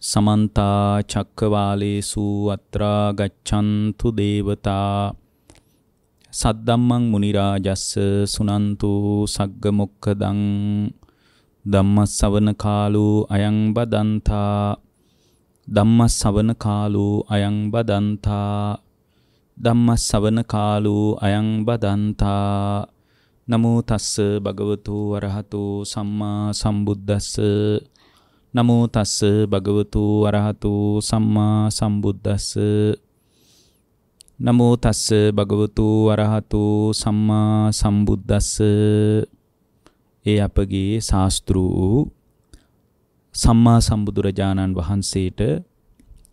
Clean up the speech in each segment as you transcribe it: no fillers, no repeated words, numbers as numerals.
समन्ता चक्रवालेषु अत्रा गच्छन्तु देवता सद्धम्मं मुनिराजस्स सुनन्तु सग्गमुक्खदं ධම්මස්සවන කාලෝ අයං බදන්තා ධම්මස්සවන කාලෝ අයං බදන්තා ධම්මස්සවන කාලෝ අයං බදන්තා නමෝ තස්ස භගවතු වරහතු සම්මා සම්බුද්දස්ස නමෝ තස්ස භගවතු වරහතු සම්මා සම්බුද්දස්ස නමෝ තස්ස භගවතු වරහතු සම්මා සම්බුද්දස්ස ඒ අපගේ ශාස්ත්‍රු සම්මා සම්බුදුරජාණන් වහන්සේට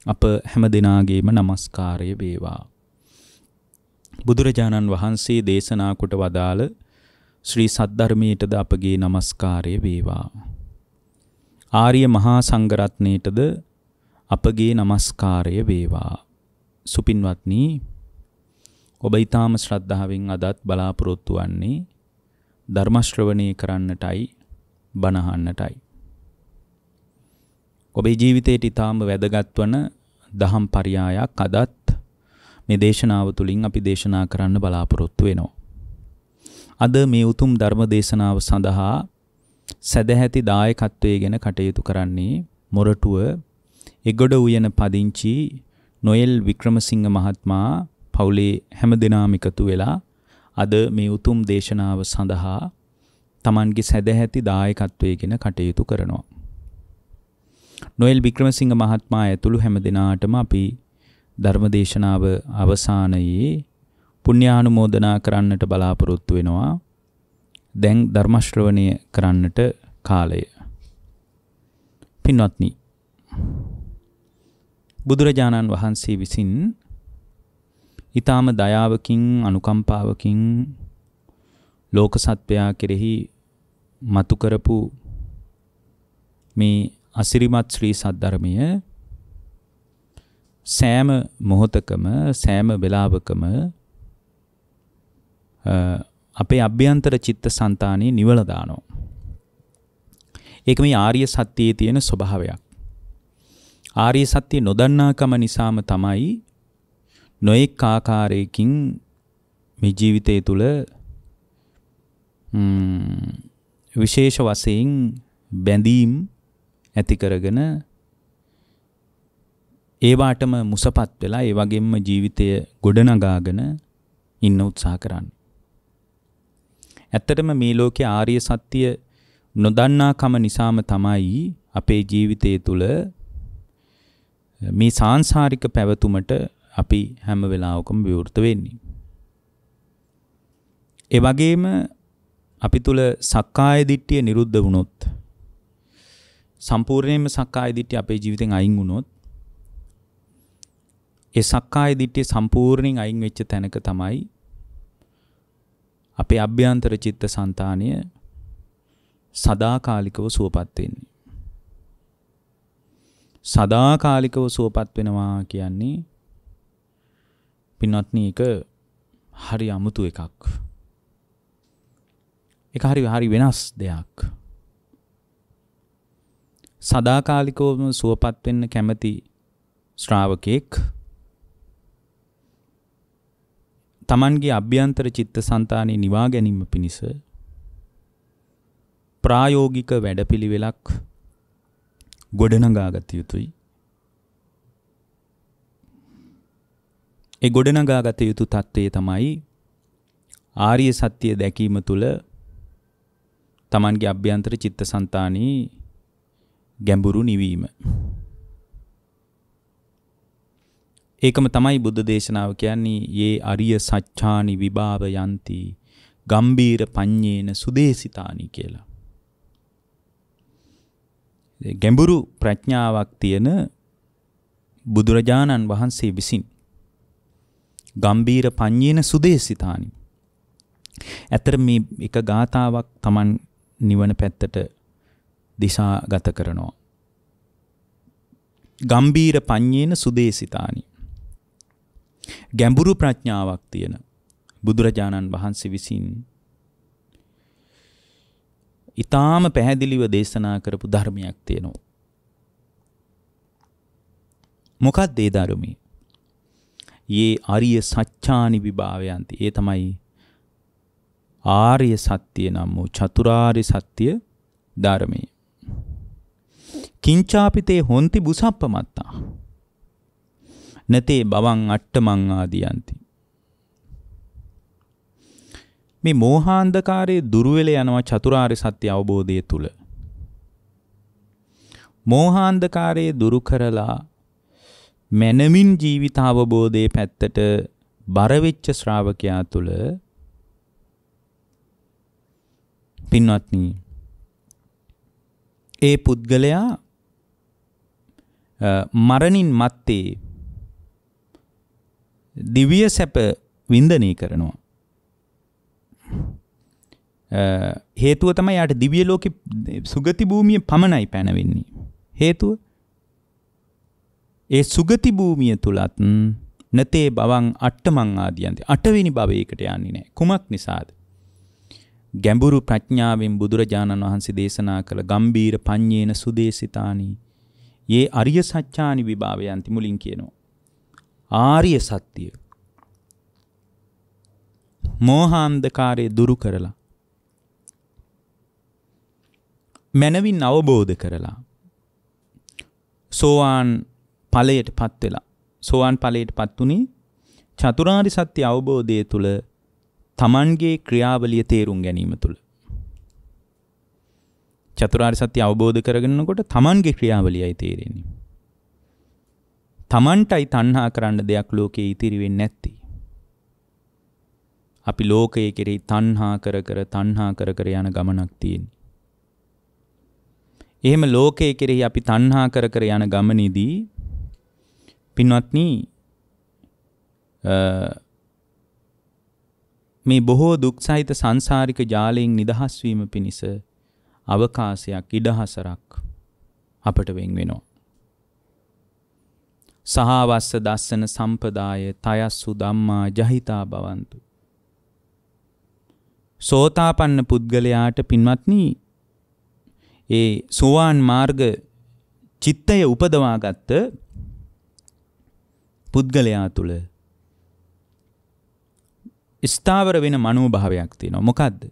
අප හැම දිනාගේම নমස්කාරය වේවා. බුදුරජාණන් වහන්සේ දේශනා කොට වදාළ ශ්‍රී සද්ධර්මයටද අපගේ নমස්කාරය වේවා. ආර්ය මහා සංඝරත්නයටද අපගේ নমස්කාරය වේවා. සුපින්වත්නි, ඔබ ඊටාම ශ්‍රද්ධාවෙන් අදත් බලාපොරොත්තු වන්නේ ධර්ම ශ්‍රවණය කරන්නටයි, බණ අහන්නටයි. ඔබේ ජීවිතයට ඊටාම වැදගත් වන දහම් පරයයක් අදත් මේ දේශනාව තුළින් අපි දේශනා කරන්න බලාපොරොත්තු වෙනවා. අද මේ උතුම් ධර්ම දේශනාව සඳහා සදැහැති දායකත්වයේ ගැන කටයුතු කරන්නේ මොරටුව එගොඩ උයන පදිංචි නොයෙල් වික්‍රමසිංහ මහත්මයා පවුලේ හැම දෙනාම එකතු වෙලා අද මේ උතුම් දේශනාව සඳහා තමන්ගේ සදැහැති දායකත්වයේ ගැන කටයුතු කරනවා. නොයෙල් වික්‍රමසිංහ මහත්මයා ඇතුළු හැම දෙනාටම අපි ධර්ම දේශනාව අවසානයේ පුණ්‍යානුමෝදනා කරන්නට බලාපොරොත්තු වෙනවා. දැන් ධර්ම ශ්‍රවණය කරන්නට කාලය. පින්වත්නි, බුදුරජාණන් වහන්සේ විසින් ඊටාම දයාවකින් අනුකම්පාවකින් ලෝක සත්වයා කෙරෙහි මතු කරපු මේ අසිරිමත් ශ්‍රී සද්ධර්මය සෑම මොහොතකම සෑම වෙලාවකම අපේ අභ්‍යන්තර චිත්ත සංතානයේ නිවල දානවා. ඒක මේ ආර්ය සත්‍යයේ තියෙන ස්වභාවයක්. ආර්ය සත්‍ය නොදන්නාකම නිසාම තමයි නොඑක් ආකාරයකින් මේ ජීවිතය තුළ විශේෂ වශයෙන් බැඳීම් ඇති කරගෙන ඒවාටම මුසපත් වෙලා ඒ වගේම ජීවිතය ගොඩනගාගෙන ඉන්න උත්සාහ කරන්නේ. ඇත්තටම මේ ලෝකයේ ආර්ය සත්‍ය නොදන්නාකම නිසාම තමයි අපේ ජීවිතය තුළ මේ සාංශාරික පැවතුමට අපි හැම වෙලාවකම විවෘත වෙන්නේ. ඒ වගේම අපි තුල සක්කාය දිට්ඨිය නිරුද්ධ වුණොත්, සම්පූර්ණයෙන්ම සක්කාය දිට්ඨිය අපේ ජීවිතෙන් අයින් වුණොත්, ඒ සක්කාය දිට්ඨිය සම්පූර්ණයෙන් අයින් වෙච්ච තැනක තමයි අපේ අභ්‍යන්තර චිත්ත සංතානය සදාකාලිකව සුවපත් වෙන්නේ. සදාකාලිකව සුවපත් වෙනවා කියන්නේ පින්වත්නි, ඒක හරි අමුතු එකක්. ඒක හරි වෙනස් දෙයක්. සදාකාලිකවම සුවපත් වෙන්න කැමති ශ්‍රාවකෙක් තමන්ගේ අභ්‍යන්තර චිත්තසංතානයේ නිවා ගැනීම පිණිස ප්‍රායෝගික වැඩපිළිවෙලක් ගොඩනගා ගත යුතුයි. ඒ ගොඩනගා ගත යුතු தත්ත්වය තමයි ආර්ය සත්‍ය දැකීම තුළ තමන්ගේ අභ්‍යන්තර චිත්තසංතානයේ ගැඹුරු නිවීම. ඒකම තමයි බුද්ධ දේශනාව කියන්නේ යේ අරිය සච්ඡානි විභාව යන්ති ගම්බීර පඤ්ඤේන සුදේසිතානි කියලා. ගැඹුරු ප්‍රඥාවක් තියෙන බුදුරජාණන් වහන්සේ විසින් ගම්බීර පඤ්ඤේන සුදේසිතානි. ඇතර මේ එක ගාතාවක් Taman නිවන පැත්තට දිශාගත කරනවා. ගම්බීර පඤ්ඤේන සුදේසිතානි. ගැඹුරු ප්‍රඥාවක් තියෙන බුදුරජාණන් වහන්සේ විසින් ඊටාම පැහැදිලිව දේශනා කරපු ධර්මයක් තියෙනවා. මොකක්ද ඒ ධර්මයේ? යේ ආර්ය සත්‍යානි විභාවයන්ති. ඒ තමයි ආර්ය සත්‍ය නම් වූ චතුරාර්ය සත්‍ය ධර්මයේ. කිංචාපිතේ හොන්ති බුසප්පමත්තා නතේ බවං අට්ඨමං ආදියන්ති. මේ මෝහාන්ධකාරයේ දුරු වෙලා යනවා චතුරාර්ය සත්‍ය අවබෝධය තුල. මෝහාන්ධකාරයේ දුරු කරලා මනමින් ජීවිත අවබෝධයේ පැත්තට බර වෙච්ච ශ්‍රාවකයා තුල පින්වත්නි ඒ පුද්ගලයා මරණින් මත්තේ දිව්‍ය සැප වින්දනය කරනවා. හේතුව තමයි යාට දිව්‍ය ලෝකෙ සුගති භූමිය පමණයි පැනවෙන්නේ. හේතුව ඒ සුගති භූමිය තුලත් නතේ බවං අට්ඨමං ආදියන්ති. 8 වෙනි භවයකට යන්නේ නැහැ. කුමක් නිසාද? ගැඹුරු ප්‍රඥාවෙන් බුදුරජාණන් වහන්සේ දේශනා කළ ගම්බීර පඤ්ඤේන සුදේසිතානි යේ අරිය සත්‍යානි විභාවයන්ති මුලින් කියනවා. ආර්ය සත්‍ය මෝහාන්ධකාරය දුරු කරලා මනවින් අවබෝධ කරලා සෝවාන් ඵලයටපත් වෙලා සෝවාන් ඵලයටපත් උනේ චතුරාර්ය සත්‍ය අවබෝධය තුල තමන්ගේ ක්‍රියාවලිය තේරුම් ගැනීම තුල. චතුරාර්ය සත්‍ය අවබෝධ කරගන්නකොට තමන්ගේ ක්‍රියාවලියයි තේරෙන්නේ. තමන්ටයි තණ්හා කරන්න දෙයක් ලෝකේ ඉතිරි වෙන්නේ නැත්තේ. අපි ලෝකයේ කෙරෙහි තණ්හා කර යන ගමනක් තියෙන්නේ. එහෙම ලෝකයේ කෙරෙහි අපි තණ්හා කර යන ගමනේදී පින්වත්නි මේ බොහෝ දුක් සහිත සංසාරික ජාලයෙන් නිදහස් වීම පිණිස අවකාශයක් ඉඩහසරක් අපට වෙන් වෙනවා. සහවස්ස දස්සන සම්පදාය තයස්සු ධම්මා ජහිතා භවන්තු. සෝතාපන්න පුද්ගලයාට පින්වත්නි ඒ සෝවාන් මාර්ග චිත්තය උපදවාගත්ත පුද්ගලයා තුල ස්ථාවර වෙන මනෝභාවයක් තියෙනවා. මොකද්ද?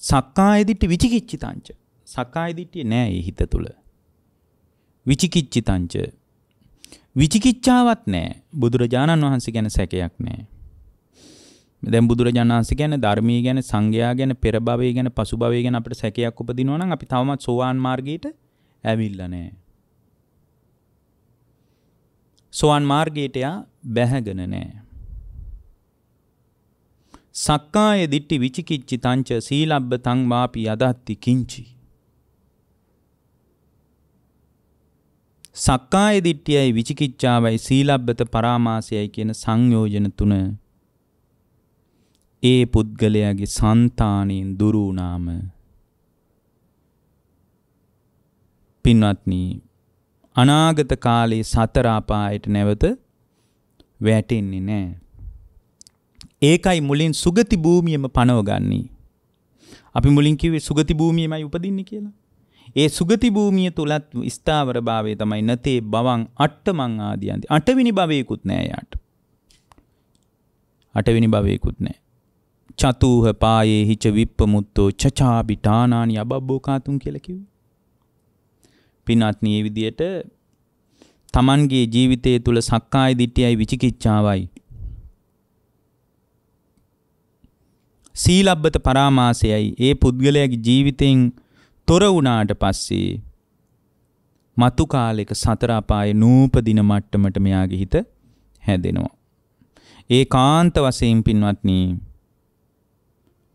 සක්කාය දිට්ඨි විචිකිච්ඡිතංච. සක්කාය දිට්ඨිය නෑ ඒ හිත තුල. විචිකිච්ඡිතංච. විචිකිච්ඡාවක් නෑ. බුදුරජාණන් වහන්සේ ගැන සැකයක් නෑ. දැන් බුදුරජාණන් වහන්සේ ගැන, ධර්මයේ ගැන, සංඝයා ගැන, පෙර භවයේ ගැන, පසු භවයේ ගැන අපිට සැකයක් උපදිනවා නම් අපි තවමත් සෝවාන් මාර්ගයට ඇවිල්ලා නෑ. සෝවාන් මාර්ගයට බැහැගෙන නෑ. සක්කාය දිට්ඨි විචිකිච්ඡිතංච සීලබ්බතං වාපි යදත්ති කිංචි. සක්කාය දිට්ඨියයි විචිකිච්ඡාවයි සීලබ්බත පරාමාසයයි කියන සංයෝජන තුන ඒ පුද්ගලයාගේ సంతානෙන් දුරු වුණාම පින්වත්නි අනාගත කාලේ සතර අපායට නැවත වැටෙන්නේ නැහැ. ඒකයි මුලින් සුගති භූමියම පනවගන්නේ. අපි මුලින් කිව්වේ සුගති භූමියමයි උපදින්නේ කියලා. ඒ සුගති භූමිය තුලත් ස්ථාවර භාවය තමයි නතේ බවං අට්ඨමං ආදියන්ති. 8 වෙනි භවයකුත් නෑ යාට. 8 වෙනි භවයකුත් නෑ. චතුහ පායේ හිච විප්පමුත්තෝ චචාබිඨානානි අබබ්බෝ කාතුම් කියලා කිව්වේ. පින්වත්නි මේ විදියට තමන්ගේ ජීවිතයේ තුල සක්කාය දිට්ඨියයි විචිකිච්ඡාවයි සීලබ්බත පරාමාසයයි ඒ පුද්ගලයාගේ ජීවිතෙන් තොර වුණාට පස්සේ මතු කාලයක සතර අපායේ නූපදින මට්ටමට මෙයාගේ හිත හැදෙනවා. ඒකාන්ත වශයෙන් පින්වත්නි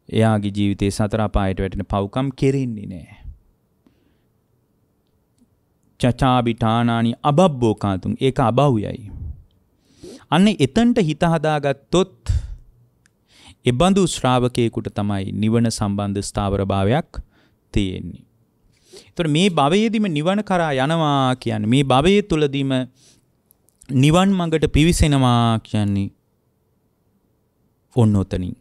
එයාගේ ජීවිතේ සතර අපායට වැටෙන පව්කම් කෙරෙන්නේ නැහැ. චචාබිඨානානි අබබ්බෝ කාතුම් ඒක අබව්‍යයි. අන්න එතනට හිත හදාගත්තොත් එබඳු ශ්‍රාවකයෙකුට තමයි නිවන සම්බන්ධ ස්ථාවර භාවයක් තියෙන්නේ. ඒතර මේ භවයේදීම නිවන කරා යනවා කියන්නේ මේ භවයේ තුලදීම නිවන් මඟට පිවිසෙනවා කියන්නේ ඔන්නෝතනින්.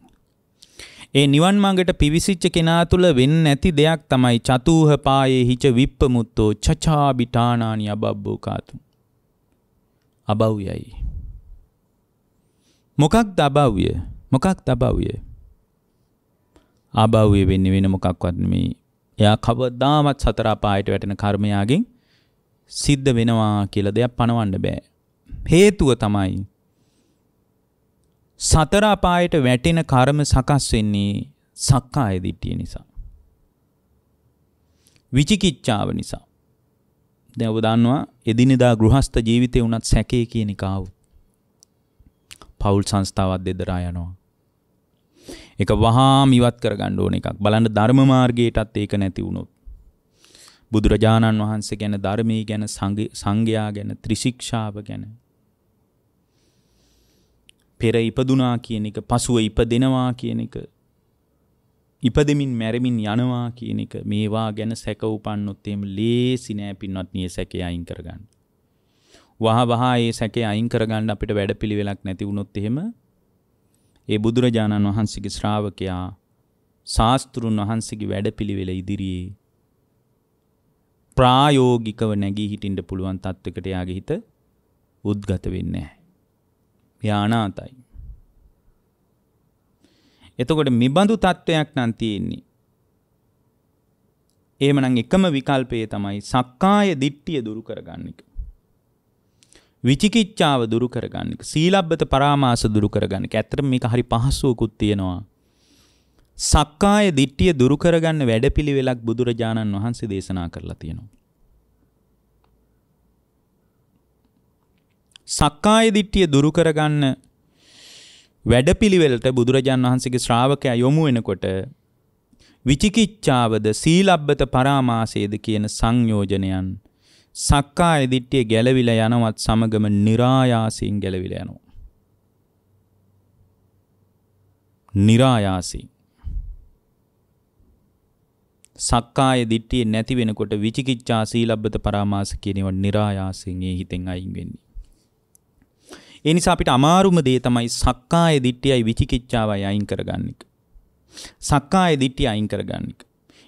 ඒ නිවන් මඟට පිවිසිච්ච කෙනා තුල වෙන්නේ නැති දෙයක් තමයි චතුහ පායේ හිච විප්පමුත්තෝ චචාබිඨානානි අබබ්බෝ කාතු. අභව්‍යයි. මොකක්ද අභව්‍ය? මොකක්ද අභව්‍ය? අභව්‍ය වෙන්නේ වෙන මොකක්වත් නෙමෙයි. එයා කවදාවත් සතර අපායට වැටෙන කර්මයාගෙන් සිද්ධ වෙනවා කියලා දෙයක් පනවන්න බෑ. හේතුව තමයි සතර අපායට වැටෙන කර්ම සකස් වෙන්නේ සක්කාය දිට්ඨිය නිසා. විචිකිච්ඡාව නිසා. දැන් ඔබ දන්නවා එදිනෙදා ගෘහස්ත ජීවිතේ උනත් සැකේ කියන එක ආවොත් පෞල් සංස්ථාවක් දෙදරා යනවා. ඒක වහාම ඉවත් කරගන්න ඕන එකක්. බලන්න ධර්ම මාර්ගයටත් ඒක නැති වුණොත් බුදුරජාණන් වහන්සේ ගැන, ධර්මයේ ගැන, සංඝයා ගැන, ත්‍රිශික්ෂාව ගැන, පෙර ඉපදුනා කියන එක, පසුව ඉපදෙනවා කියන එක, ඉපදෙමින් මැරෙමින් යනවා කියන එක, මේවා ගැන සැක උපන්නොත් එම් ලේසි නෑ පින්වත් නිය සැකේ අයින් කරගන්න. වහ ඒ සැකේ අයින් කරගන්න අපිට වැඩපිළිවෙලක් නැති වුණොත් එහෙම ඒ බුදුරජාණන් වහන්සේගේ ශ්‍රාවකයා ශාස්ත්‍රුන් වහන්සේගේ වැඩපිළිවෙල ඉදිරියේ ප්‍රායෝගිකව නැගී හිටින්න පුළුවන් තත්වයකට යාගේ හිත උද්ගත වෙන්නේ නැහැ. එයා අනාතයි. එතකොට මිබඳු තත්වයක් නම් තියෙන්නේ. එහෙමනම් එකම විකල්පය තමයි සක්කාය දිට්ඨිය දුරු කරගන්න එක. විචිකිච්ඡාව දුරු කරගන්න එක. සීලබ්බත පරාමාස දුරු කරගන්න එක. ඇත්තටම මේක හරි පහසුවකුත් තියෙනවා. සක්කාය දිට්ඨිය දුරු කරගන්න වැඩපිළිවෙලක් බුදුරජාණන් වහන්සේ දේශනා කරලා තියෙනවා. සක්කාය දිට්ඨිය දුරු කරගන්න වැඩපිළිවෙලට බුදුරජාණන් වහන්සේගේ ශ්‍රාවකයා යොමු වෙනකොට විචිකිච්ඡාවද සීලබ්බත පරාමාසයේද කියන සංයෝජනයන් සක්කාය දිට්ඨිය ගැලවිලා යනවත් සමගම નિરાයාසයෙන් ගැලවිලා යනවා. નિરાයාසයෙන් සක්කාය දිට්ඨිය නැති වෙනකොට විචිකිච්ඡා සීලබ්බත පරාමාස කියන ඒවා નિરાයාසයෙන් ඒ හිතෙන් අයින් වෙන්නේ. ඒ නිසා අපිට අමාරුම දේ තමයි සක්කාය දිට්ඨියයි විචිකිච්ඡාවයි අයින් කරගන්න එක. සක්කාය දිට්ඨිය අයින් කරගන්න එක.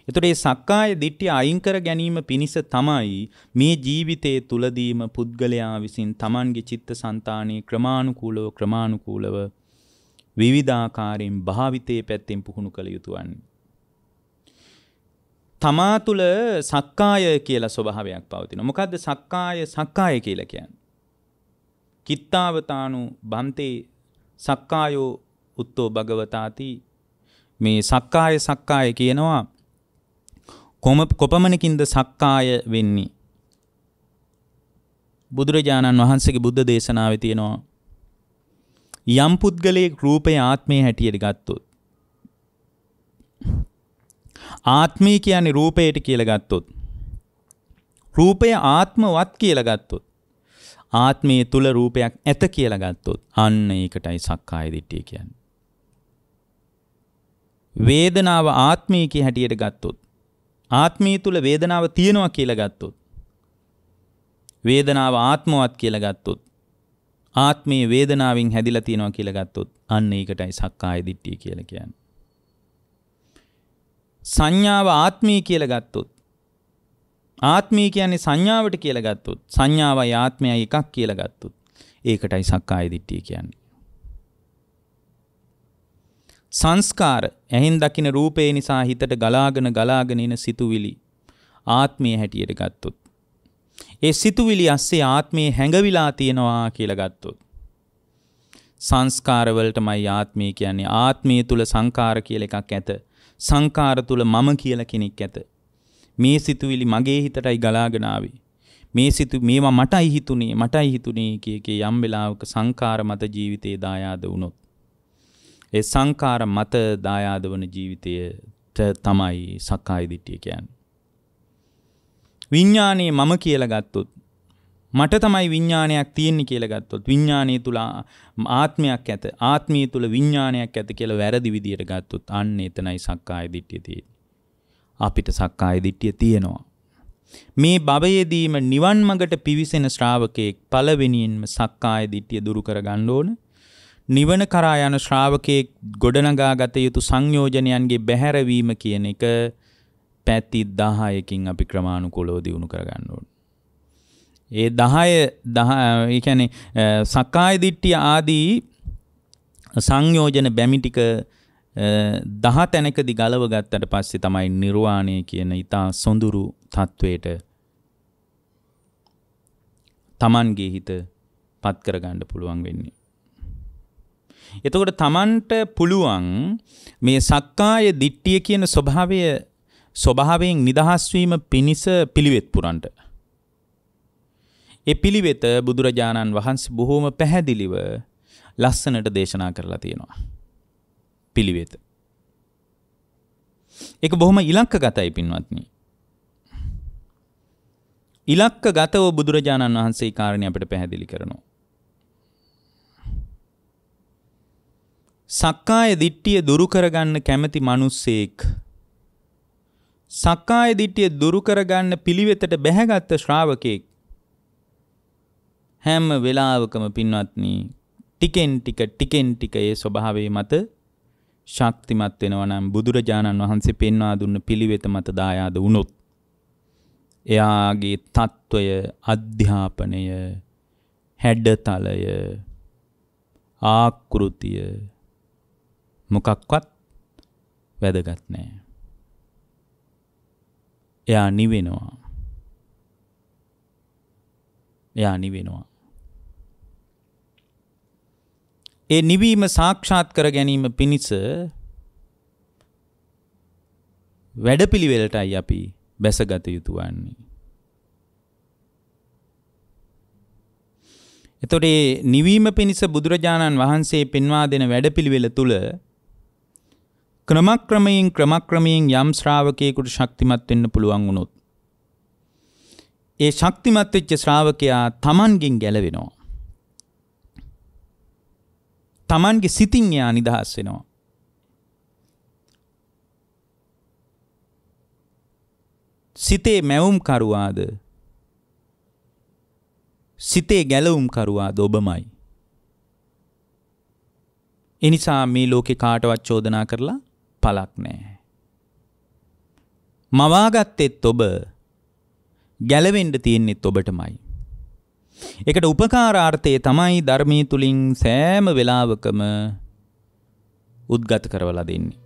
එතකොට මේ සක්කාය දිට්ඨිය අයින් කර ගැනීම පිණිස තමයි මේ ජීවිතයේ තුලදීම පුද්ගලයා විසින් Tamanගේ චිත්තසංතානයේ ක්‍රමානුකූලව විවිධාකාරයෙන් භාවිතයේ පැත්තෙන් පුහුණු කළ යුතු වන්නේ. තමා තුල සක්කාය කියලා ස්වභාවයක් පවතිනවා. මොකද්ද සක්කාය කියලා කියන්නේ? කිත්තාවතානු බන්තේ සක්කායෝ උත්තෝ භගවතාති. මේ සක්කාය කියනවා කොපමණකින්ද සක්කාය වෙන්නේ? බුදුරජාණන් වහන්සේගේ බුද්ධ දේශනාවේ තියෙනවා යම් පුද්ගලයෙක් රූපේ ආත්මයේ හැටියට ගත්තොත්, ආත්මය කියන්නේ රූපයට කියලා ගත්තොත්, රූපය ආත්මවත් කියලා ගත්තොත්, ආත්මයේ තුල රූපයක් ඇත කියලා ගත්තොත්, අන්න ඒකටයි සක්කාය දිට්ඨිය කියන්නේ. වේදනාව ආත්මයේ කිය හැටියට ගත්තොත්, ආත්මයේ තුල වේදනාව තියෙනවා කියලා ගත්තොත්, වේදනාව ආත්මවත් කියලා ගත්තොත්, ආත්මයේ වේදනාවෙන් හැදිලා තියෙනවා කියලා ගත්තොත්, අන්න ඒකටයි සක්කාය දිට්ඨිය කියලා කියන්නේ. සංඥාව ආත්මී කියලා ගත්තොත්, ආත්මී කියන්නේ සංඥාවට කියලා ගත්තොත්, සංඥාවයි ආත්මයයි එකක් කියලා ගත්තොත්, ඒකටයි සක්කාය දිට්ඨිය කියන්නේ. සංස්කාර ඇහෙන් දකින රූපේ නිසා හිතට ගලාගෙන එන සිතුවිලි ආත්මයේ හැටියට ගත්තොත්, ඒ සිතුවිලි ඇස්සේ ආත්මයේ හැඟවිලා තියෙනවා කියලා ගත්තොත්, සංස්කාර වලටමයි ආත්මය කියන්නේ. ආත්මය තුල සංකාර කියලා එකක් ඇත. සංකාර තුල මම කියලා කෙනෙක් ඇත. මේ සිතුවිලි මගේ හිතටයි ගලාගෙන ආවේ. මේවා මටයි හිතුනේ කිය යම් වෙලාවක සංකාර මත ජීවිතේ දායාද වුණොත්, ඒ සංකාර මත දායාද වන ජීවිතයට තමයි සක්කාය දිට්ඨිය කියන්නේ. විඥානේ මම කියලා ගත්තොත්, මට තමයි විඥානයක් තියෙන්නේ කියලා ගත්තොත්, විඥානයේ තුල ආත්මයක් ඇත, ආත්මයේ තුල විඥානයක් ඇත කියලා වැරදි විදියට ගත්තොත්, අන්න එතනයි සක්කාය දිට්ඨිය තියෙන්නේ. අපිට සක්කාය දිට්ඨිය තියෙනවා. මේ භවයේදීම නිවන් මඟට පිවිසෙන ශ්‍රාවකෙක් පළවෙනියෙන්ම සක්කාය දිට්ඨිය දුරු කරගන්න ඕන. නිවන කරා යන ශ්‍රාවකෙක් ගොඩනගා ගත යුතු සංයෝජනයන්ගේ බැහැරවීම කියන එක පැති 10කින් අපි ක්‍රමානුකූලව දිනු කරගන්න ඕන. ඒ 10 ඒ කියන්නේ සක්කාය දිට්ඨිය ආදී සංයෝජන බැමි ටික 10 තැනකදී ගලව ගත්තට පස්සේ තමයි නිර්වාණය කියන ඊතා සොඳුරු තත්වයට තමන්ගේ හිත පත් කරගන්න පුළුවන් වෙන්නේ. එතකොට තමන්ට පුළුවන් මේ සක්කාය දිට්ඨිය කියන ස්වභාවයෙන් නිදහස් වීම පිණිස පිළිවෙත් පුරන්ට. ඒ පිළිවෙත බුදුරජාණන් වහන්සේ බොහෝම පැහැදිලිව ලස්සනට දේශනා කරලා තියෙනවා. පිළිවෙත. ඒක බොහොම ඉලක්කගතයි පින්වත්නි. ඉලක්කගතව බුදුරජාණන් වහන්සේ ඒ කාරණේ අපිට පැහැදිලි කරනවා. සක්කාය දිට්ඨිය දුරු කරගන්න කැමති මිනිස්සෙක් සක්කාය දිට්ඨිය දුරු කරගන්න පිළිවෙතට බැහැගත් ශ්‍රාවකෙක් හැම වෙලාවකම පින්වත්නි ටිකෙන් ටික ඒ ස්වභාවයේ මත ශක්තිමත් වෙනවා නම් බුදුරජාණන් වහන්සේ පෙන්වා දුන්න පිළිවෙත මත දායාද වුණොත් එයාගේ తত্ত্বය අධ්‍යාපනය හැඩතලය ආකෘතිය මොකක්වත් වැදගත් නැහැ. එයා නිවෙනවා. ඒ නිවීම සාක්ෂාත් කර ගැනීම පිණිස වැඩපිළිවෙලටයි අපි බැසගත යුතු වන්නේ. එතකොට මේ නිවීම පිණිස බුදුරජාණන් වහන්සේ පෙන්වා දෙන වැඩපිළිවෙල තුල ක්‍රමක්‍රමයෙන් යම් ශ්‍රාවකයෙකුට ශක්තිමත් වෙන්න පුළුවන් වුණොත් ඒ ශක්තිමත් වෙච්ච ශ්‍රාවකයා තමන්ගෙන් ගැලවෙනවා. තමන්ගේ සිතින් එයා නිදහස් වෙනවා. සිතේ මැවුම් කරුවාද සිතේ ගැලවුම් කරුවාද ඔබමයි. එනිසා මේ ලෝකේ කාටවත් චෝදනා කරලා පළක් නැහැ. මවාගත්තෙත් ඔබ ගැලවෙන්න තියෙන්නෙත් ඔබටමයි. ඒකට උපකාරාර්ථය තමයි ධර්මයේ තුලින් සෑම වෙලාවකම උද්ගත කරවලා දෙන්නේ.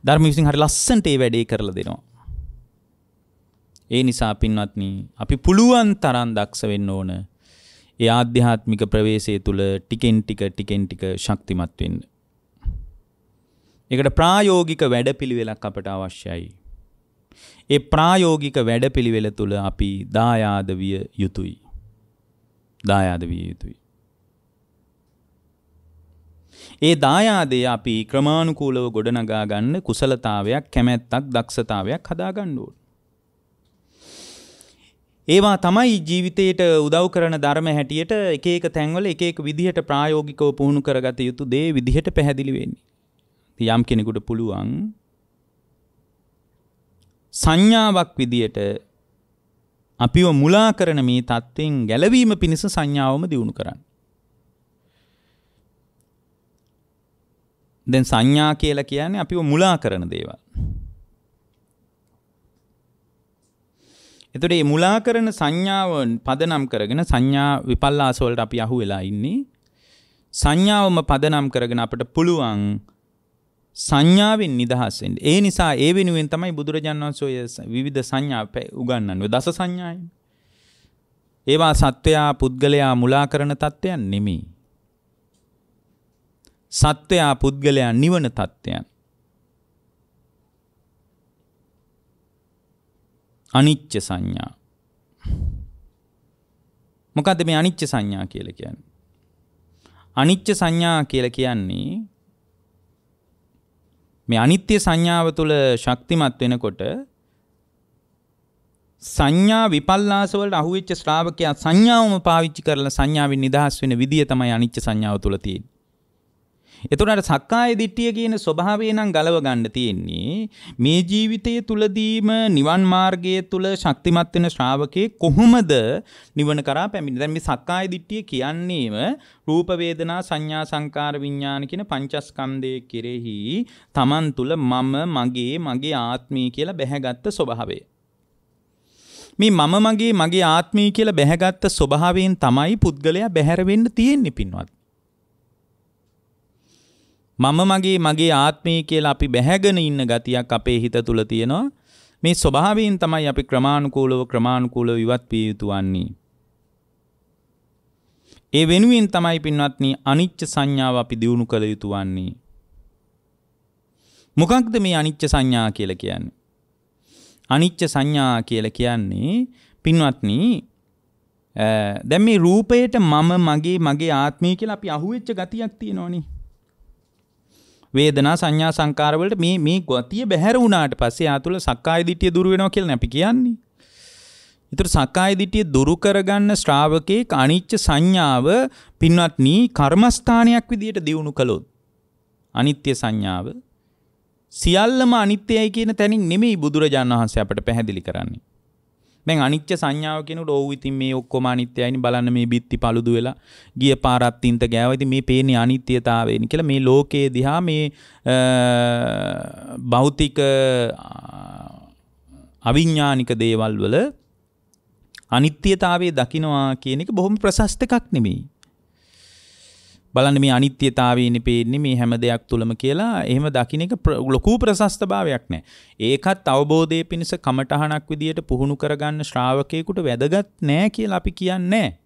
ධර්ම විසින් හරි ලස්සනට ඒ වැඩේ කරලා දෙනවා. ඒ නිසා පින්වත්නි අපි පුළුවන් තරම් දක්ෂ වෙන්න ඕන. ඒ ආධ්‍යාත්මික ප්‍රවේශය තුල ටිකෙන් ටික ශක්තිමත් වෙන්න. ඒකට ප්‍රායෝගික වැඩපිළිවෙලක් අපට අවශ්‍යයි. ඒ ප්‍රායෝගික වැඩපිළිවෙල තුල අපි දායාද විය යුතුයි. ඒ දායාදේ අපි ක්‍රමානුකූලව ගොඩනගා ගන්න කුසලතාවයක්, කැමැත්තක්, දක්ෂතාවයක් හදා ගන්න ඕන. ඒවා තමයි ජීවිතයට උදව් කරන ධර්ම හැටියට එක එක තැන්වල එක එක විදිහට ප්‍රායෝගිකව පුහුණු කරගත යුතු දේ විදිහට පැහැදිලි වෙන්නේ. යම් කෙනෙකුට පුළුවන් සංඥාවක් විදියට අපිව මුලා කරන මේ தත්වෙන් ගැලවීම පිණිස සංඥාවම දියුණු කරන්න. දැන් සංඥා කියලා කියන්නේ අපිව මුලා කරන දේවල්. එතකොට මේ මුලා කරන සංඥාව පදනම් කරගෙන සංඥා විපල්ලාස වලට අපි අහු වෙලා ඉන්නේ. සංඥාවම පදනම් කරගෙන අපිට පුළුවන් සංඥාවෙන් නිදහස් වෙන්න. ඒ නිසා ඒ වෙනුවෙන් තමයි බුදුරජාණන් වහන්සේ විවිධ සංඥා උගන්වන්නේ. දස සංඥායි. ඒවා සත්වයා පුද්ගලයා මුලා කරන තත්ත්වයන් නෙමෙයි. සත්වයා පුද්ගලයා නිවන තත්ත්වයන්. අනිච්ච සංඥා. මොකද්ද මේ අනිච්ච සංඥා කියලා කියන්නේ? අනිච්ච සංඥා කියලා කියන්නේ මේ අනිත්‍ය සංඥාව තුළ ශක්තිමත් වෙනකොට සංඥා විපල්ලාස වලට අහුවෙච්ච ශ්‍රාවකයා සංඥාවම පාවිච්චි කරලා සංඥාවෙන් නිදහස් වෙන විදිය තමයි අනිච්ච සංඥාව තුළ තියෙන්නේ. එතකොට සක්කාය දිට්ඨිය කියන ස්වභාවය නම් ගලව ගන්න තියෙන්නේ මේ ජීවිතයේ තුලදීම නිවන් මාර්ගයේ තුල ශක්තිමත් වෙන ශ්‍රාවකේ කොහොමද නිවන කරා පැමිණෙන්නේ? දැන් මේ සක්කාය දිට්ඨිය කියන්නේම රූප වේදනා සංඥා සංකාර විඥාන කියන පංචස්කන්ධයේ කෙරෙහි Taman තුල මම මගේ ආත්මය කියලා බැහැගත් ස්වභාවය. මේ මගේ ආත්මය කියලා බැහැගත්ත ස්වභාවයෙන් තමයි පුද්ගලයා බැහැර වෙන්න තියෙන්නේ පින්වත්. මගේ ආත්මය කියලා අපි බැහැගෙන ඉන්න ගතියක් අපේ හිත තුල තියෙනවා. මේ ස්වභාවයෙන් තමයි අපි ක්‍රමානුකූලව ඉවත් විය යුතු වන්නේ. ඒ වෙනුවෙන් තමයි පින්වත්නි අනිච්ච සංඥාව අපි දියුණු කළ යුතු වන්නේ. මොකක්ද මේ අනිච්ච සංඥා කියලා කියන්නේ? අනිච්ච සංඥා කියලා කියන්නේ පින්වත්නි දැන් මේ රූපයට මගේ ආත්මය කියලා අපි අහුවෙච්ච ගතියක් තියෙනවනේ. වේදනා සංඥා සංකාර වලට මේ ගතිය බැහැර වුණාට පස්සේ ආ තුල සක්කාය දිට්ඨිය දුරු වෙනවා කියලා අපි කියන්නේ. ඒතර සක්කාය දිට්ඨිය දුරු කරගන්න ශ්‍රාවකේ අනිච්ච සංඥාව පින්වත්නි කර්මස්ථානයක් විදියට දියුණු කළොත් අනිත්‍ය සංඥාව සියල්ලම අනිත්‍යයි කියන තැනින් නෙමෙයි බුදුරජාණන් වහන්සේ අපට පැහැදිලි කරන්නේ. දැන් අනිච්ච සංඥාව කියනකොට ඕව ඉතින් මේ ඔක්කොම අනිත්‍යයිනේ බලන්න මේ බිත්ති paludu වෙලා ගිය පාරත් තින්ත ගෑවා. ඉතින් මේ පේන්නේ අනිත්‍යතාවයනේ කියලා මේ ලෝකයේ දිහා මේ භෞතික අවිඥානික දේවල් වල අනිත්‍යතාවයේ දකින්නවා කියන එක බොහොම ප්‍රශස්ත එකක් නෙමෙයි. බලන්න මේ අනිත්‍යතාවයනේ පේන්නේ මේ හැම දෙයක් තුලම කියලා එහෙම දකින්න එක ලොකු ප්‍රශස්තභාවයක් නැහැ. ඒකත් අවබෝධයේ පිණිස කමඨහනක් විදියට පුහුණු කරගන්න ශ්‍රාවකයෙකුට වැදගත් නැහැ කියලා අපි කියන්නේ.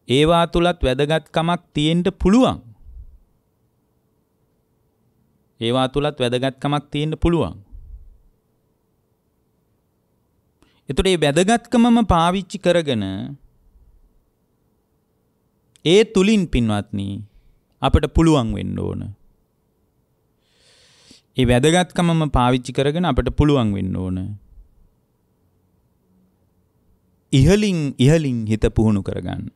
ඒවා තුලත් වැදගත්කමක් තියෙන්න පුළුවන්. එතකොට මේ වැදගත්කමම පාවිච්චි කරගෙන ඒ තුලින් පින්වත්නි අපිට පුළුවන් වෙන්න ඕන. ඒ වැදගත්කමම පාවිච්චි කරගෙන අපිට පුළුවන් වෙන්න ඕන. ඉහලින් හිත පුහුණු කරගන්න.